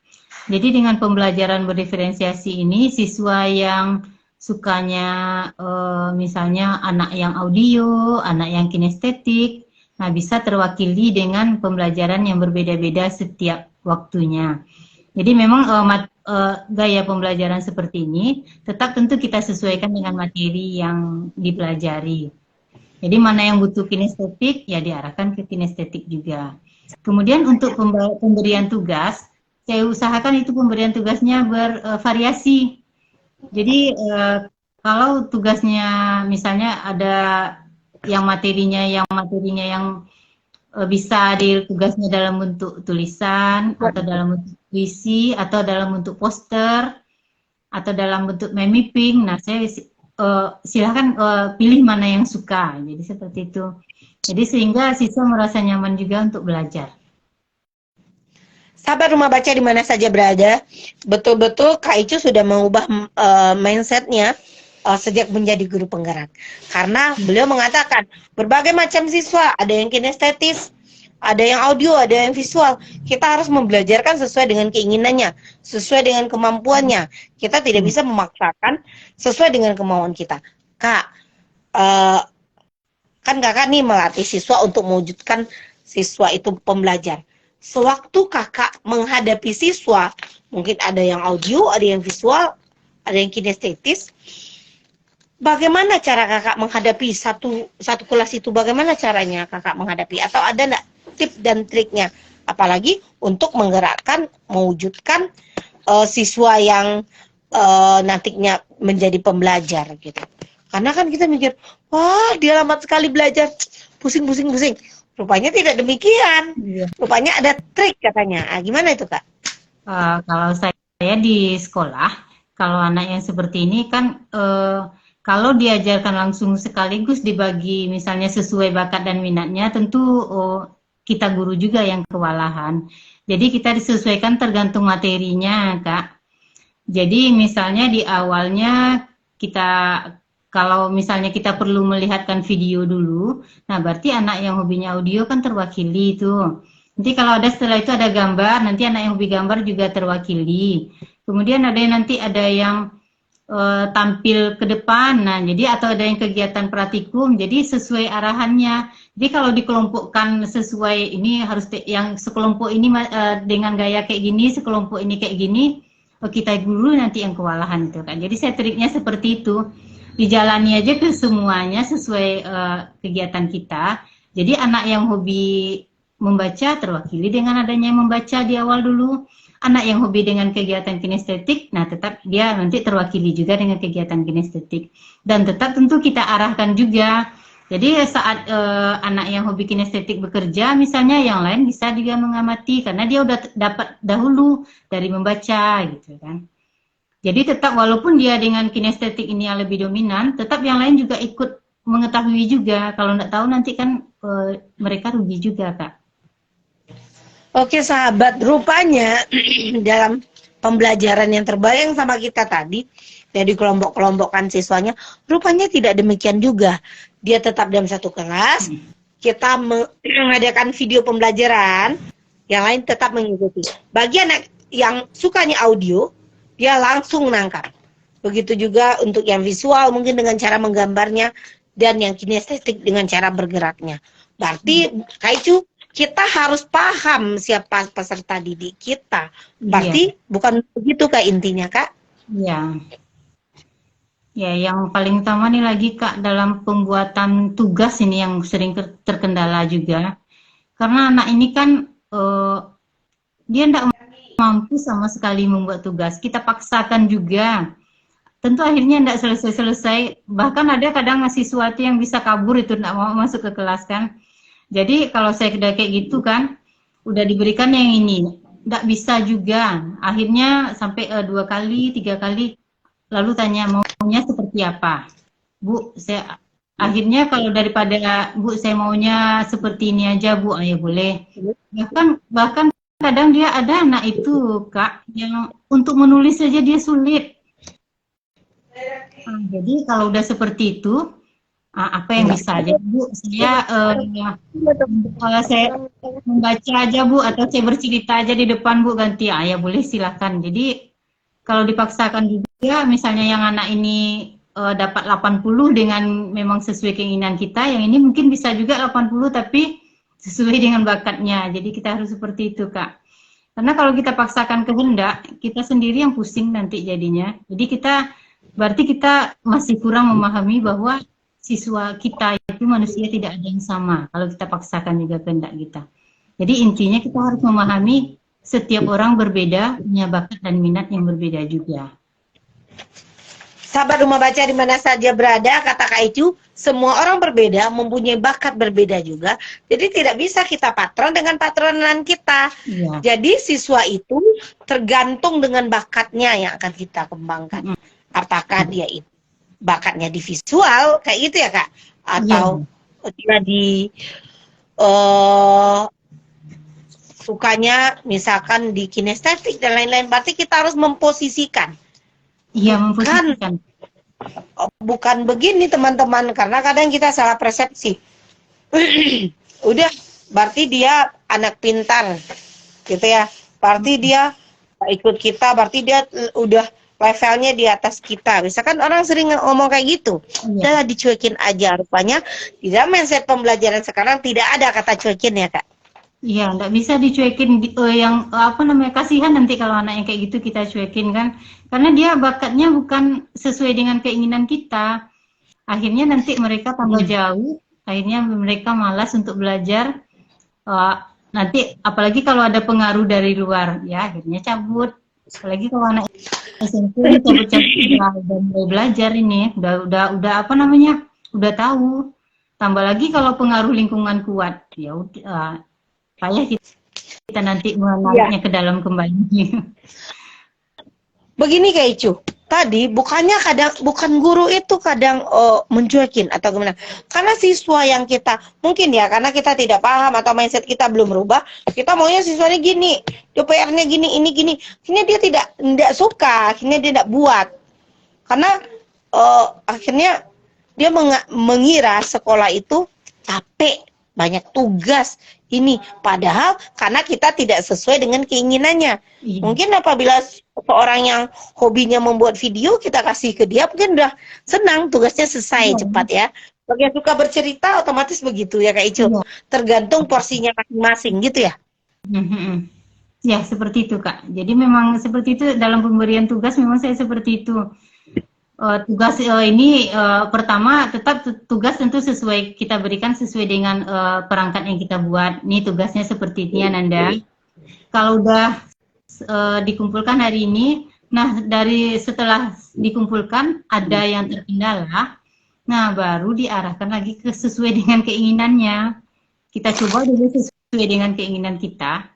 Jadi dengan pembelajaran berdiferensiasi ini siswa yang sukanya misalnya anak yang audio, anak yang kinestetik, nah bisa terwakili dengan pembelajaran yang berbeda-beda setiap waktunya. Jadi memang gaya pembelajaran seperti ini tetap tentu kita sesuaikan dengan materi yang dipelajari. Jadi mana yang butuh kinestetik, ya diarahkan ke kinestetik juga. Kemudian untuk pemberian tugas, saya usahakan itu pemberian tugasnya bervariasi. Jadi kalau tugasnya misalnya ada yang materinya yang bisa tugasnya dalam bentuk tulisan, atau dalam bentuk puisi, atau dalam bentuk poster, atau dalam bentuk mapping. Nah, saya silahkan pilih mana yang suka. Jadi seperti itu. Jadi sehingga siswa merasa nyaman juga untuk belajar. Sahabat Rumah Baca di mana saja berada, betul-betul Kak Icu sudah mengubah mindsetnya sejak menjadi guru penggerak. Karena beliau mengatakan berbagai macam siswa, ada yang kinestetis, ada yang audio, ada yang visual. Kita harus membelajarkan sesuai dengan keinginannya, sesuai dengan kemampuannya. Kita tidak bisa memaksakan sesuai dengan kemauan kita. Kak, kan kakak nih melatih siswa untuk mewujudkan siswa itu pembelajar. Sewaktu kakak menghadapi siswa, mungkin ada yang audio, ada yang visual, ada yang kinestetis. Bagaimana cara kakak menghadapi satu kelas itu? Bagaimana caranya kakak menghadapi? Atau ada enggak tip dan triknya? Apalagi untuk menggerakkan, mewujudkan siswa yang nantinya menjadi pembelajar gitu. Karena kan kita mikir, wah dia lambat sekali belajar, pusing. Rupanya tidak demikian. Rupanya ada trik katanya. Gimana itu Kak? Kalau saya di sekolah, kalau anak yang seperti ini kan kalau diajarkan langsung sekaligus dibagi misalnya sesuai bakat dan minatnya, tentu kita guru juga yang kewalahan. Jadi kita disesuaikan tergantung materinya, Kak. Jadi misalnya di awalnya kita, kalau misalnya kita perlu melihatkan video dulu, nah berarti anak yang hobinya audio kan terwakili itu. Nanti kalau ada setelah itu ada gambar, nanti anak yang hobi gambar juga terwakili. Kemudian ada yang nanti ada yang tampil ke depan, nah jadi atau ada yang kegiatan praktikum, jadi sesuai arahannya. Jadi kalau dikelompokkan sesuai ini harus yang sekelompok ini dengan gaya kayak gini, sekelompok ini kayak gini, kita dulu nanti yang kewalahan itu kan. Jadi saya triknya seperti itu, dijalani aja ke semuanya sesuai kegiatan kita. Jadi anak yang hobi membaca terwakili dengan adanya membaca di awal dulu. Anak yang hobi dengan kegiatan kinestetik, nah tetap dia nanti terwakili juga dengan kegiatan kinestetik. Dan tetap tentu kita arahkan juga. Jadi saat anak yang hobi kinestetik bekerja, misalnya yang lain bisa juga mengamati, karena dia udah dapat dahulu dari membaca gitu kan. Jadi tetap walaupun dia dengan kinestetik ini yang lebih dominan, tetap yang lain juga ikut mengetahui juga. Kalau nggak tahu nanti kan mereka rugi juga, Kak. Oke sahabat, rupanya dalam pembelajaran yang terbayang sama kita tadi, dari kelompok-kelompokkan siswanya, rupanya tidak demikian juga. Dia tetap dalam satu kelas, kita mengadakan video pembelajaran, yang lain tetap mengikuti. Bagi anak yang sukanya audio, dia langsung nangkap. Begitu juga untuk yang visual, mungkin dengan cara menggambarnya, dan yang kinestetik dengan cara bergeraknya. Berarti, Kaicu, kita harus paham siapa peserta didik kita. Berarti bukan begitu Kak intinya, Kak? Iya. Ya, yang paling utama nih lagi Kak dalam pembuatan tugas ini yang sering terkendala juga. Karena anak ini kan dia tidak mampu sama sekali membuat tugas. Kita paksakan juga. Tentu akhirnya tidak selesai-selesai. Bahkan ada kadang mahasiswa yang bisa kabur itu tidak mau masuk ke kelas kan. Jadi kalau saya udah kayak gitu kan, udah diberikan yang ini, nggak bisa juga. Akhirnya sampai 2 kali, 3 kali, lalu tanya maunya seperti apa. Bu, saya akhirnya kalau daripada Bu saya maunya seperti ini aja Bu, ya boleh. Bahkan kadang dia ada anak itu Kak, yang untuk menulis saja dia sulit. Nah, jadi kalau udah seperti itu, apa yang bisa aja Bu, saya membaca aja Bu, atau saya bercerita aja di depan Bu ganti, ya boleh silakan. Jadi kalau dipaksakan juga, misalnya yang anak ini dapat 80 dengan memang sesuai keinginan kita, yang ini mungkin bisa juga 80 tapi sesuai dengan bakatnya. Jadi kita harus seperti itu Kak. Karena kalau kita paksakan kehendak, kita sendiri yang pusing nanti jadinya. Jadi berarti kita masih kurang memahami bahwa siswa kita itu manusia tidak ada yang sama kalau kita paksakan juga kehendak kita. Jadi intinya kita harus memahami setiap orang berbeda, punya bakat dan minat yang berbeda juga. Sahabat Rumah Baca di mana saja berada, kata Kak Icu, semua orang berbeda, mempunyai bakat berbeda juga. Jadi tidak bisa kita patron dengan patronan kita. Ya. Jadi siswa itu tergantung dengan bakatnya yang akan kita kembangkan. Apakah dia itu bakatnya di visual kayak gitu ya Kak, atau dia di sukanya misalkan di kinestetik dan lain-lain. Berarti kita harus memposisikan. Iya, memposisikan. Bukan begini teman-teman, karena kadang kita salah persepsi. Udah, berarti dia anak pintar gitu ya, berarti dia ikut kita, berarti dia udah levelnya di atas kita. Misalkan orang sering ngomong kayak gitu, udah dicuekin aja. Rupanya di dalam mindset pembelajaran sekarang tidak ada kata cuekin ya Kak. Iya, nggak bisa dicuekin, yang apa namanya, kasihan nanti kalau anak yang kayak gitu kita cuekin kan, karena dia bakatnya bukan sesuai dengan keinginan kita. Akhirnya nanti mereka tambah jauh, akhirnya mereka malas untuk belajar. Nanti apalagi kalau ada pengaruh dari luar, ya akhirnya cabut. Apalagi kalau anak SMP cabut-cabut udah mulai belajar ini, udah apa namanya, udah tahu. Tambah lagi kalau pengaruh lingkungan kuat, ya udah. Payah kita nanti menariknya ke dalam kembali. Begini Kak Icu, tadi bukannya bukan guru itu kadang mencuekin atau gimana, karena siswa yang kita mungkin ya karena kita tidak paham atau mindset kita belum berubah, kita maunya siswanya gini, PR-nya gini, ini gini, akhirnya dia tidak suka, akhirnya dia tidak buat, karena akhirnya dia mengira sekolah itu capek, banyak tugas ini, padahal karena kita tidak sesuai dengan keinginannya. Mungkin apabila seorang yang hobinya membuat video, kita kasih ke dia, mungkin udah senang, tugasnya selesai cepat ya. Bagi yang suka bercerita, otomatis begitu ya Kak Icu. Tergantung porsinya masing-masing gitu ya. Ya, seperti itu Kak. Jadi memang seperti itu dalam pemberian tugas, memang saya seperti itu. Tugas ini pertama tetap tugas tentu sesuai kita berikan sesuai dengan perangkat yang kita buat. Ini tugasnya seperti ini Ananda. Kalau udah dikumpulkan hari ini, nah dari setelah dikumpulkan ada yang terkendala, nah baru diarahkan lagi ke sesuai dengan keinginannya. Kita coba dulu sesuai dengan keinginan kita.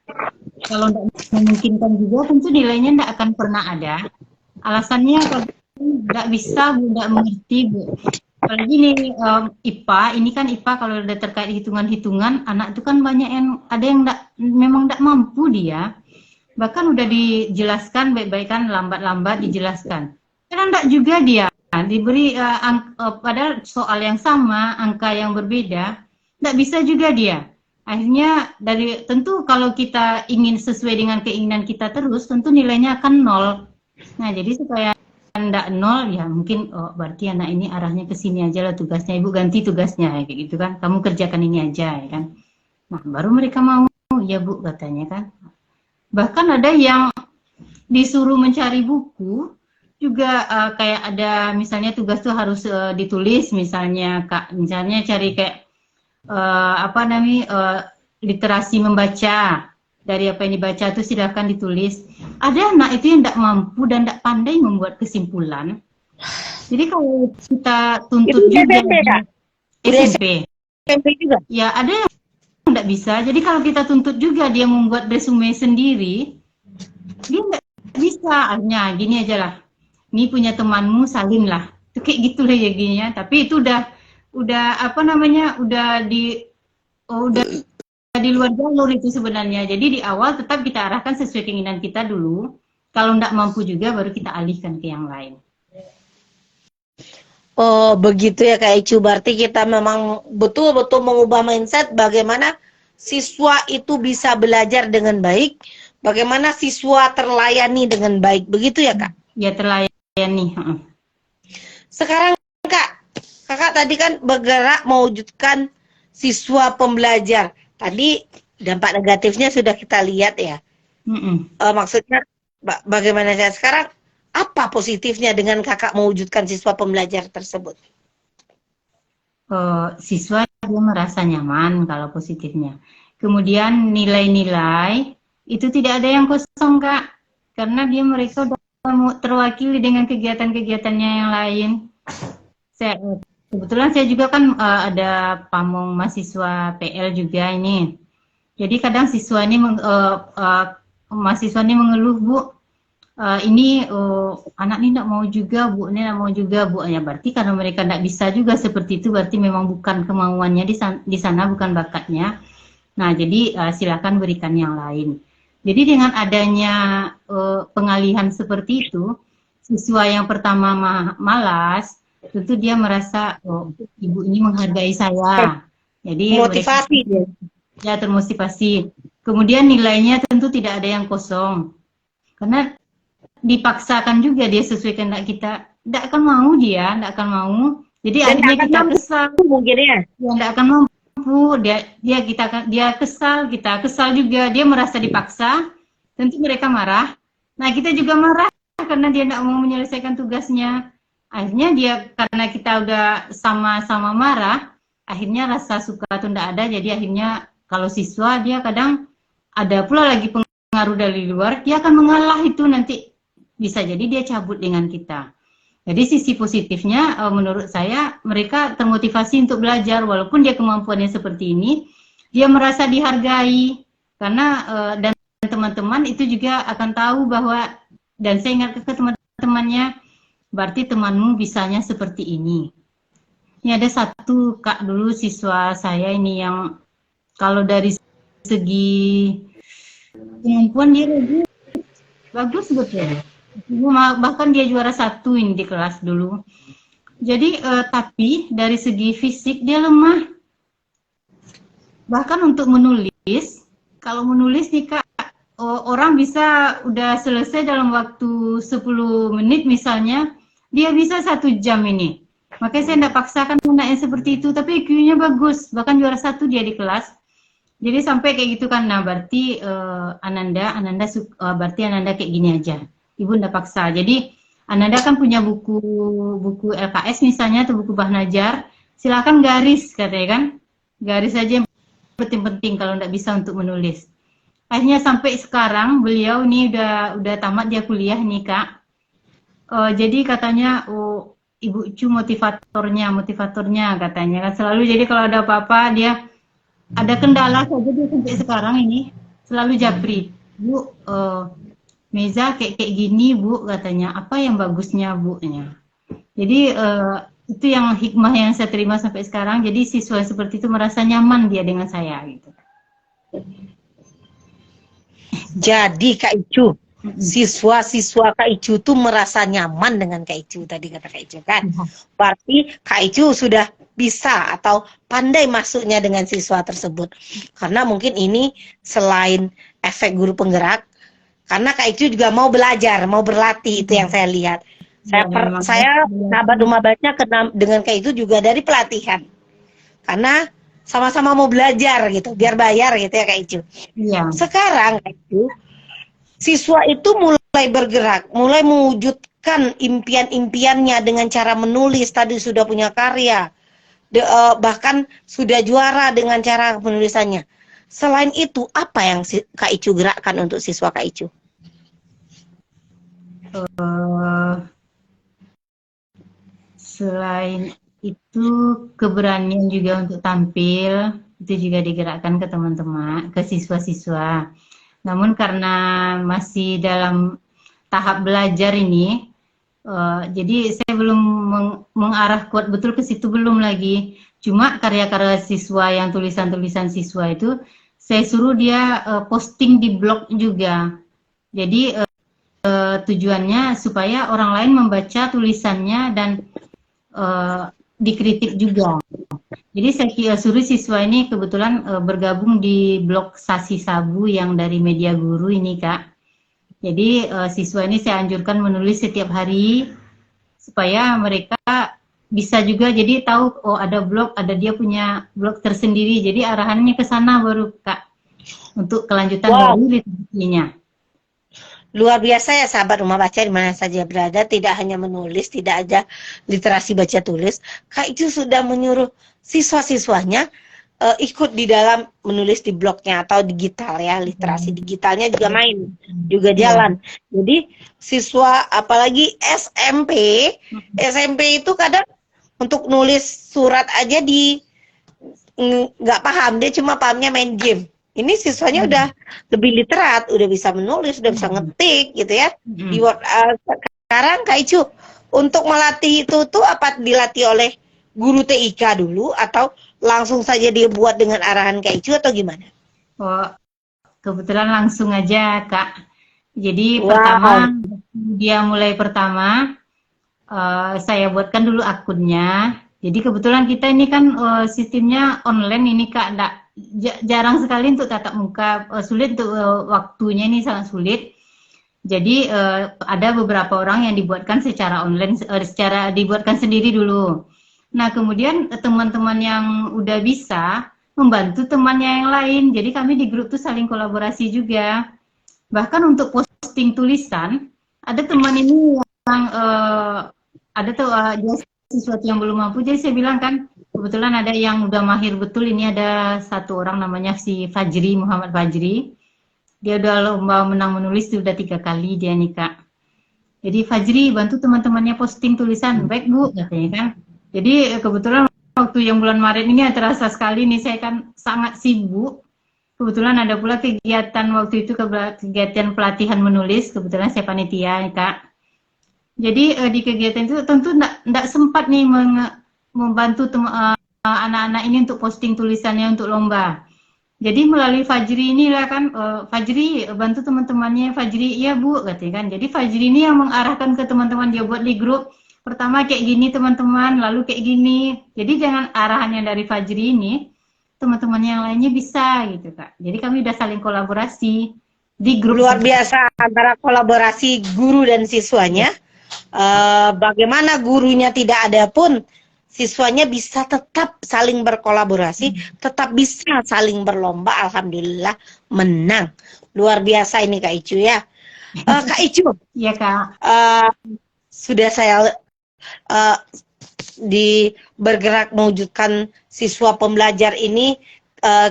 Kalau tidak memungkinkan juga, tentu nilainya tidak akan pernah ada. Alasannya tidak bisa, Bu, tidak mengerti, Bu. Apalagi ini IPA, ini kan IPA kalau udah terkait hitungan-hitungan, anak itu kan banyak yang, ada yang memang tidak mampu dia. Bahkan udah dijelaskan baik-baik kan, lambat-lambat dijelaskan. Karena tidak juga dia, diberi pada soal yang sama, angka yang berbeda, tidak bisa juga dia. Akhirnya tentu kalau kita ingin sesuai dengan keinginan kita terus, tentu nilainya akan 0. Nah, jadi supaya tidak 0, ya mungkin berarti anak ini arahnya ke sini aja lah tugasnya, Ibu ganti tugasnya kayak gitu kan, kamu kerjakan ini aja ya kan. Nah, baru mereka mau, ya Bu katanya kan. Bahkan ada yang disuruh mencari buku juga, kayak ada misalnya tugas tuh harus ditulis misalnya Kak, misalnya cari kayak literasi membaca, dari apa yang dibaca itu silahkan ditulis. Ada anak itu yang tidak mampu dan tidak pandai membuat kesimpulan. Jadi kalau kita tuntut itu juga SMP, Kak? SMP juga. Ya ada yang tidak bisa. Jadi kalau kita tuntut juga dia membuat resume sendiri, dia tidak bisa. Akhirnya gini aja lah. Ini punya temanmu, salin lah. Itu kayak gitulah ya gininya. Tapi itu udah apa namanya? Udah di luar jalur itu sebenarnya. Jadi di awal tetap kita arahkan sesuai keinginan kita dulu. Kalau tidak mampu juga baru kita alihkan ke yang lain. Oh begitu ya Kak Icu. Berarti kita memang betul-betul mengubah mindset bagaimana siswa itu bisa belajar dengan baik, bagaimana siswa terlayani dengan baik. Begitu ya Kak? Ya terlayani. Sekarang Kakak tadi kan bergerak mewujudkan siswa pembelajar. Tadi dampak negatifnya sudah kita lihat ya. Maksudnya bagaimana saya sekarang, apa positifnya dengan Kakak mewujudkan siswa pembelajar tersebut? Siswa dia merasa nyaman kalau positifnya. Kemudian nilai-nilai itu tidak ada yang kosong Kak, karena mereka sudah terwakili dengan kegiatan-kegiatannya yang lain. Kebetulan saya juga kan ada pamong mahasiswa PL juga ini. Jadi kadang siswa ini mahasiswa ini mengeluh, Bu, ini anak ini tidak mau juga, Bu, ini tidak mau juga, Bu. Ya berarti karena mereka tidak bisa juga seperti itu, berarti memang bukan kemauannya di sana, bukan bakatnya. Nah, jadi silakan berikan yang lain. Jadi dengan adanya pengalihan seperti itu, siswa yang pertama malas, tentu dia merasa ibu ini menghargai saya. Jadi motivasi dia. Ya termotivasi. Kemudian nilainya tentu tidak ada yang kosong. Karena dipaksakan juga dia sesuai kehendak kita. Tidak akan mau dia, tidak akan mau. Jadi dan akhirnya kita kesal. Mungkin ya. Tidak akan mampu. Dia kesal, kita kesal juga. Dia merasa dipaksa. Tentu mereka marah. Nah kita juga marah karena dia tidak mau menyelesaikan tugasnya. Akhirnya dia karena kita udah sama-sama marah, akhirnya rasa suka itu tidak ada. Jadi akhirnya kalau siswa dia kadang ada pula lagi pengaruh dari luar, dia akan mengalah itu nanti bisa jadi dia cabut dengan kita. Jadi sisi positifnya menurut saya mereka termotivasi untuk belajar walaupun dia kemampuannya seperti ini, dia merasa dihargai karena dan teman-teman itu juga akan tahu bahwa, dan saya ingat ke teman-temannya, berarti temanmu bisanya seperti ini. Ini ada satu Kak dulu siswa saya ini yang kalau dari segi kemampuan dia bagus betul. Bahkan dia juara 1 ini di kelas dulu. Jadi tapi dari segi fisik dia lemah. Bahkan untuk menulis, kalau menulis nih Kak, orang bisa udah selesai dalam waktu 10 menit misalnya, dia bisa 1 jam ini. Makanya saya tidak paksakan anaknya seperti itu, tapi IQ-nya bagus, bahkan juara 1 dia di kelas. Jadi sampai kayak gitu kan, nah berarti berarti Ananda kayak gini aja. Ibu tidak paksa. Jadi Ananda kan punya buku LKS misalnya, atau buku Bahnajar, silakan garis katanya kan, garis aja yang penting-penting kalau tidak bisa untuk menulis. Akhirnya sampai sekarang beliau ini udah tamat dia kuliah nih Kak. Jadi katanya Ibu Cu motivatornya katanya kan selalu, jadi kalau ada apa-apa dia ada kendala saja dia sampai sekarang ini selalu japri. Bu, Meza kayak gini Bu katanya, apa yang bagusnya Bu nya. Jadi itu yang hikmah yang saya terima sampai sekarang. Jadi siswa seperti itu merasa nyaman dia dengan saya gitu. Jadi Kak Icu, siswa-siswa Kak Icu tuh merasa nyaman dengan Kak Icu tadi kata Kak Icu kan. Berarti Kak Icu sudah bisa atau pandai masuknya dengan siswa tersebut. Karena mungkin ini selain efek guru penggerak, karena Kak Icu juga mau belajar, mau berlatih, itu yang saya lihat. Saya sahabat rumah baca dengan Kak Icu juga dari pelatihan. Karena sama-sama mau belajar gitu, biar bayar gitu ya Kak Icu. Iya. Sekarang Kak Icu, siswa itu mulai bergerak, mulai mewujudkan impian-impiannya dengan cara menulis, tadi sudah punya karya, bahkan sudah juara dengan cara penulisannya. Selain itu, apa yang Kak Icu gerakkan untuk siswa Kak Icu? Selain itu keberanian juga untuk tampil, itu juga digerakkan ke teman-teman, ke siswa-siswa. Namun karena masih dalam tahap belajar ini, jadi saya belum mengarah kuat betul ke situ, belum lagi. Cuma karya-karya siswa yang tulisan-tulisan siswa itu saya suruh dia posting di blog juga. Jadi tujuannya supaya orang lain membaca tulisannya dan dikritik juga. Jadi saya suruh siswa ini kebetulan bergabung di blog Sasi Sabu yang dari Media Guru ini Kak. Jadi siswa ini saya anjurkan menulis setiap hari supaya mereka bisa juga jadi tahu ada blog, ada dia punya blog tersendiri. Jadi arahannya ke sana baru Kak untuk kelanjutan dari literasinya. Luar biasa ya sahabat rumah baca di mana saja berada, tidak hanya menulis, tidak aja literasi baca tulis. Kak Icu sudah menyuruh siswa-siswanya ikut di dalam menulis di blognya atau digital ya, literasi digitalnya juga main, juga jalan. Jadi siswa apalagi SMP itu kadang untuk nulis surat aja nggak paham, dia cuma pahamnya main game. Ini siswanya udah lebih literat, udah bisa menulis, udah bisa ngetik gitu ya. Di sekarang Kak Icu untuk melatih itu tuh apa dilatih oleh guru TIK dulu atau langsung saja dia buat dengan arahan Kak Icu atau gimana? Oh, kebetulan langsung aja Kak. Jadi pertama dia mulai pertama saya buatkan dulu akunnya. Jadi kebetulan kita ini kan sistemnya online ini Kak, jarang sekali untuk tatap muka, sulit untuk waktunya ini sangat sulit. Jadi ada beberapa orang yang dibuatkan secara online, secara dibuatkan sendiri dulu. Nah kemudian teman-teman yang udah bisa membantu temannya yang lain. Jadi kami di grup tuh saling kolaborasi juga. Bahkan untuk posting tulisan, ada teman ini yang ada tuh sesuatu yang belum mampu, jadi saya bilang kan kebetulan ada yang udah mahir betul, ini ada satu orang namanya si Fajri, Muhammad Fajri, dia udah lomba menang menulis sudah 3 kali dia nih Kak. Jadi Fajri bantu teman-temannya posting tulisan, baik Bu katanya kan. Jadi kebetulan waktu yang bulan Maret ini terasa sekali nih saya kan sangat sibuk, kebetulan ada pula kegiatan waktu itu, kegiatan pelatihan menulis, kebetulan saya panitia nih Kak. Jadi di kegiatan itu tentu enggak sempat nih membantu anak-anak ini untuk posting tulisannya untuk lomba. Jadi melalui Fajri inilah kan, Fajri bantu teman-temannya, Fajri iya Bu katanya kan. Jadi Fajri ini yang mengarahkan ke teman-teman, dia buat di grup. Pertama kayak gini teman-teman, lalu kayak gini. Jadi jangan arahannya dari Fajri ini, teman-teman yang lainnya bisa gitu Kak. Jadi kami udah saling kolaborasi di grup Luar seperti itu. biasa antara kolaborasi guru dan siswanya. Bagaimana gurunya tidak ada pun siswanya bisa tetap saling berkolaborasi, tetap bisa saling berlomba. Alhamdulillah menang. Luar biasa ini Kak Icu ya. Kak Icu, Iya Kak. sudah saya di bergerak mewujudkan siswa pembelajar ini,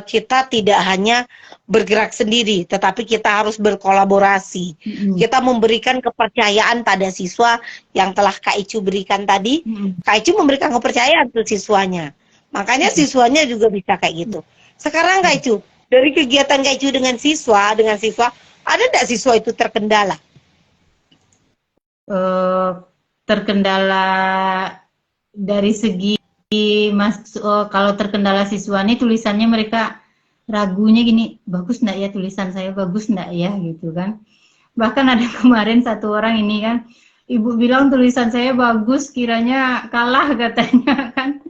kita tidak hanya bergerak sendiri, tetapi kita harus berkolaborasi. Kita memberikan kepercayaan pada siswa yang telah Kak Icu berikan tadi. Kak Icu memberikan kepercayaan ke siswanya. Makanya siswanya juga bisa kayak gitu. Sekarang Kak Icu, dari kegiatan Kak Icu dengan siswa, ada tidak siswa itu terkendala? Terkendala dari segi kalau terkendala siswa ini tulisannya mereka ragunya gini, bagus enggak ya tulisan saya, bagus enggak ya gitu kan. Bahkan ada kemarin satu orang ini kan, ibu bilang tulisan saya bagus, kiranya kalah katanya kan.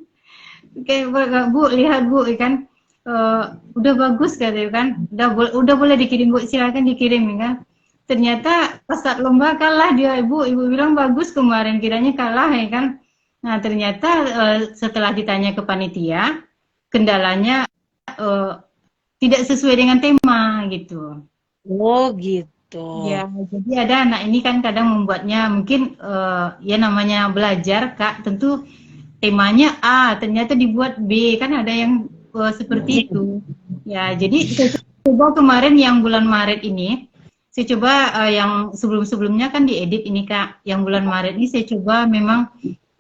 Kayak Bu, lihat Bu kan, udah bagus katanya kan, udah boleh dikirim Bu, silakan dikirim kan. Ternyata pas saat lomba kalah dia, ibu bilang bagus kemarin, kiranya kalah ya kan. Nah ternyata setelah ditanya ke panitia, kendalanya tidak sesuai dengan tema gitu. Oh gitu. Ya, jadi ada anak ini kan kadang membuatnya mungkin ya namanya belajar Kak, tentu temanya A, ternyata dibuat B, kan ada yang seperti itu. Ya, jadi saya coba kemarin yang bulan Maret ini, saya coba yang sebelum-sebelumnya kan diedit ini Kak, yang bulan Maret ini saya coba memang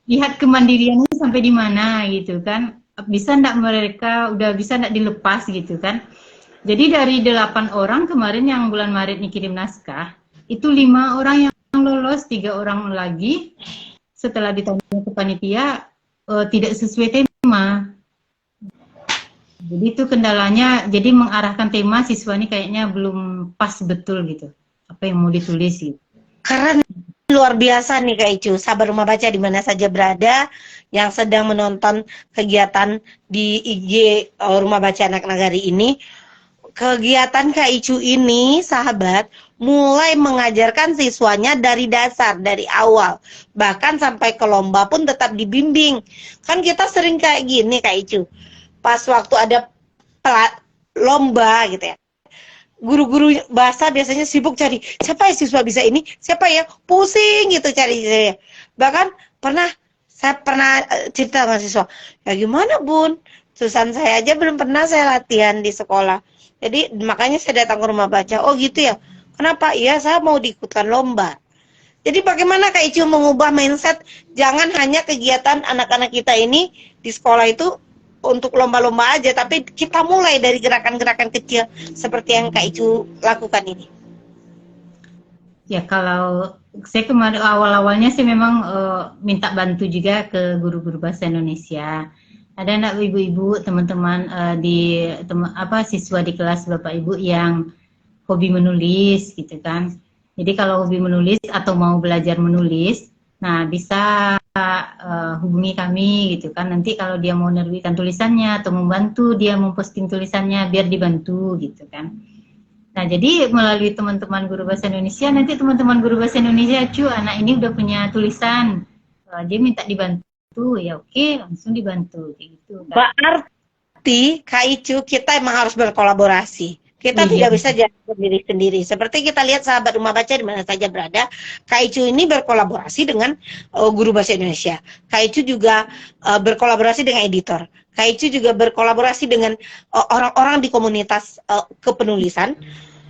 lihat kemandiriannya sampai di mana gitu kan, bisa enggak mereka udah bisa enggak dilepas gitu kan. Jadi dari 8 orang kemarin yang bulan Maret ini kirim naskah, itu 5 orang yang lolos, 3 orang lagi setelah ditanya ke panitia tidak sesuai tema. Jadi itu kendalanya, jadi mengarahkan tema siswa ini kayaknya belum pas betul gitu, apa yang mau ditulis gitu. Keren, luar biasa nih Kak Icu, sahabat rumah baca di mana saja berada yang sedang menonton kegiatan di IG Rumah Baca Anak Nagari ini. Kegiatan Kak Icu ini, sahabat, mulai mengajarkan siswanya dari dasar, dari awal. Bahkan sampai ke lomba pun tetap dibimbing. Kan kita sering kayak gini Kak Icu, pas waktu ada lomba gitu ya, guru-guru bahasa biasanya sibuk cari siapa ya siswa bisa ini, siapa ya, pusing gitu cari. Bahkan saya pernah cerita sama siswa, ya gimana Bun, tulisan saya aja belum pernah saya latihan di sekolah, jadi makanya saya datang ke rumah baca. Oh gitu ya, kenapa? Iya saya mau diikutkan lomba. Jadi bagaimana Kak Icu mengubah mindset, jangan hanya kegiatan anak-anak kita ini di sekolah itu untuk lomba-lomba aja, tapi kita mulai dari gerakan-gerakan kecil seperti yang Kak Icu lakukan ini. Ya kalau saya kemarin awal-awalnya sih memang minta bantu juga ke guru-guru bahasa Indonesia. Ada anak ibu-ibu teman-teman siswa di kelas Bapak Ibu yang hobi menulis gitu kan. Jadi kalau hobi menulis atau mau belajar menulis, nah bisa hubungi kami gitu kan. Nanti kalau dia mau menerbitkan tulisannya atau membantu dia memposting tulisannya biar dibantu gitu kan. Nah jadi melalui teman-teman guru bahasa Indonesia, nanti teman-teman guru bahasa Indonesia, anak ini udah punya tulisan, dia minta dibantu, ya oke langsung dibantu gitu kan. Berarti Kak Icu kita emang harus berkolaborasi. Kita tidak bisa jalan sendiri-sendiri. Seperti kita lihat sahabat rumah baca di mana saja berada, Kak Icu ini berkolaborasi dengan guru bahasa Indonesia. Kak Icu juga berkolaborasi dengan editor. Kak Icu juga berkolaborasi dengan orang-orang di komunitas kepenulisan.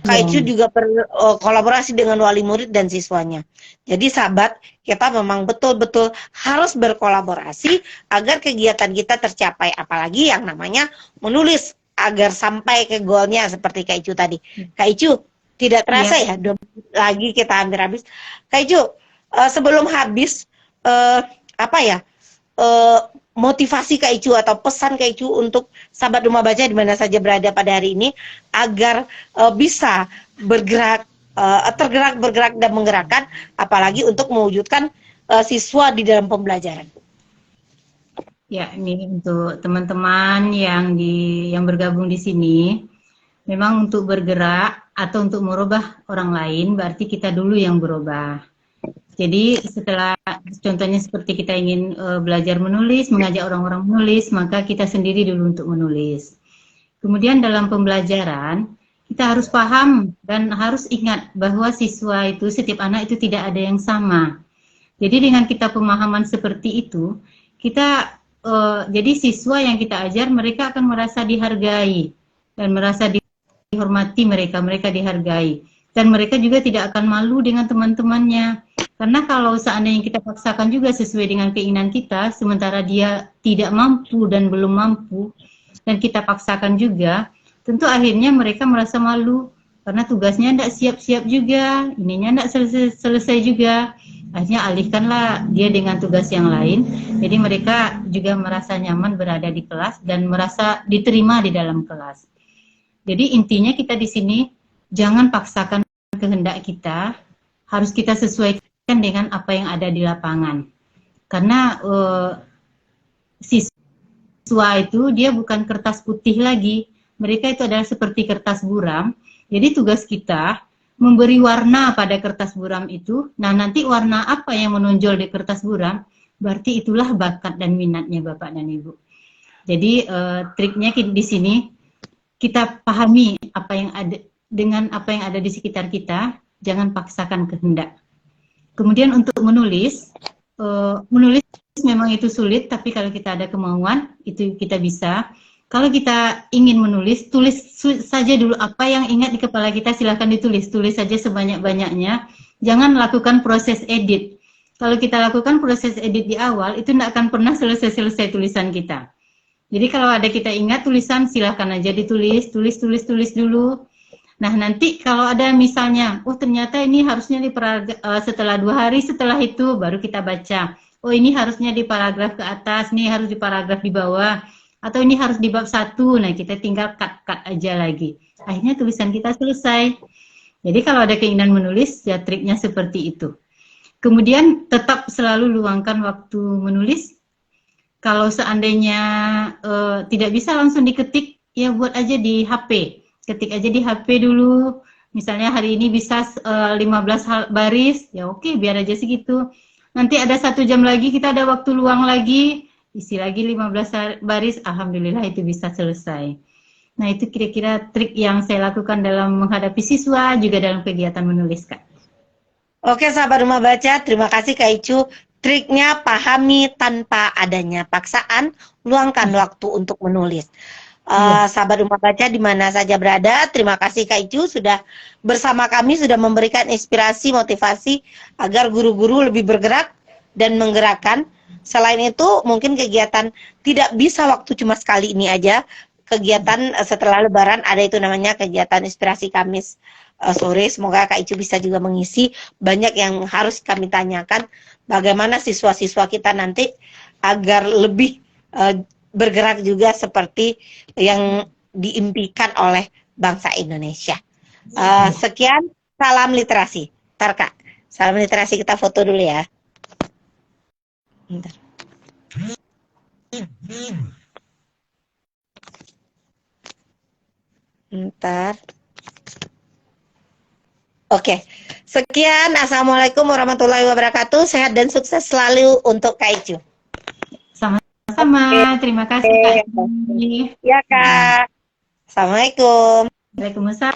Kak Icu juga berkolaborasi dengan wali murid dan siswanya. Jadi sahabat, kita memang betul-betul harus berkolaborasi agar kegiatan kita tercapai. Apalagi yang namanya menulis, agar sampai ke goalnya seperti Kak Icu tadi. Kak Icu, tidak terasa ya, 2 menit lagi kita hampir habis. Kak Icu, sebelum habis apa ya motivasi Kak Icu atau pesan Kak Icu untuk sahabat rumah baca di mana saja berada pada hari ini agar bisa bergerak, bergerak dan menggerakkan, apalagi untuk mewujudkan siswa di dalam pembelajaran. Ya, ini untuk teman-teman yang bergabung di sini, memang untuk bergerak atau untuk merubah orang lain, berarti kita dulu yang berubah. Jadi setelah contohnya seperti kita ingin belajar menulis, mengajak orang-orang menulis, maka kita sendiri dulu untuk menulis. Kemudian dalam pembelajaran, kita harus paham dan harus ingat bahwa siswa itu, setiap anak itu tidak ada yang sama. Jadi dengan kita pemahaman seperti itu, kita jadi siswa yang kita ajar, mereka akan merasa dihargai dan merasa dihormati, mereka dihargai. Dan mereka juga tidak akan malu dengan teman-temannya. Karena kalau seandainya kita paksakan juga sesuai dengan keinginan kita, sementara dia tidak mampu dan belum mampu, dan kita paksakan juga, tentu akhirnya mereka merasa malu, karena tugasnya tidak siap-siap juga, ininya tidak selesai juga. Akhirnya alihkanlah dia dengan tugas yang lain, jadi mereka juga merasa nyaman berada di kelas dan merasa diterima di dalam kelas. Jadi intinya kita di sini, jangan paksakan kehendak kita, harus kita sesuaikan dengan apa yang ada di lapangan. Karena siswa itu dia bukan kertas putih lagi, mereka itu adalah seperti kertas buram. Jadi tugas kita memberi warna pada kertas buram itu. Nah, nanti warna apa yang menonjol di kertas buram, berarti itulah bakat dan minatnya Bapak dan Ibu. Jadi triknya di sini kita pahami apa yang ada dengan apa yang ada di sekitar kita, jangan paksakan kehendak. Kemudian untuk menulis, menulis memang itu sulit, tapi kalau kita ada kemauan, itu kita bisa. Kalau kita ingin menulis, tulis saja dulu apa yang ingat di kepala kita, silahkan ditulis. Tulis saja sebanyak-banyaknya, jangan lakukan proses edit. Kalau kita lakukan proses edit di awal, itu tidak akan pernah selesai-selesai tulisan kita. Jadi kalau ada kita ingat tulisan, silahkan aja ditulis, tulis dulu. Nah nanti kalau ada misalnya, oh ternyata ini harusnya di setelah 2 hari setelah itu baru kita baca. Oh ini harusnya di paragraf ke atas, ini harus di paragraf di bawah, atau ini harus di bab 1. Nah kita tinggal cut aja lagi. Akhirnya tulisan kita selesai. Jadi kalau ada keinginan menulis, ya triknya seperti itu. Kemudian tetap selalu luangkan waktu menulis. Kalau seandainya tidak bisa langsung diketik, ya buat aja di HP. Ketik aja di HP dulu, misalnya hari ini bisa 15 baris, ya oke, biar aja segitu. Nanti ada 1 jam lagi, kita ada waktu luang lagi, isi lagi 15 baris, alhamdulillah itu bisa selesai. Nah itu kira-kira trik yang saya lakukan dalam menghadapi siswa, juga dalam kegiatan menulis, Kak. Oke sahabat rumah baca, terima kasih Kak Icu. Triknya pahami tanpa adanya paksaan, luangkan waktu untuk menulis. Sahabat rumah baca di mana saja berada, terima kasih Kak Icu sudah bersama kami, sudah memberikan inspirasi, motivasi agar guru-guru lebih bergerak dan menggerakkan. Selain itu mungkin kegiatan tidak bisa waktu cuma sekali ini aja, kegiatan setelah Lebaran ada itu namanya kegiatan inspirasi Kamis sore. Semoga Kak Icu bisa juga mengisi. Banyak yang harus kami tanyakan, bagaimana siswa-siswa kita nanti agar lebih bergerak juga seperti yang diimpikan oleh bangsa Indonesia. Sekian, salam literasi. Ntar Kak, salam literasi, kita foto dulu ya. Bentar. Bentar. Oke, sekian. Assalamualaikum warahmatullahi wabarakatuh. Sehat dan sukses selalu untuk Kak Icu. Sama, terima kasih Kak. Ya Kak. Assalamualaikum. Waalaikumsalam.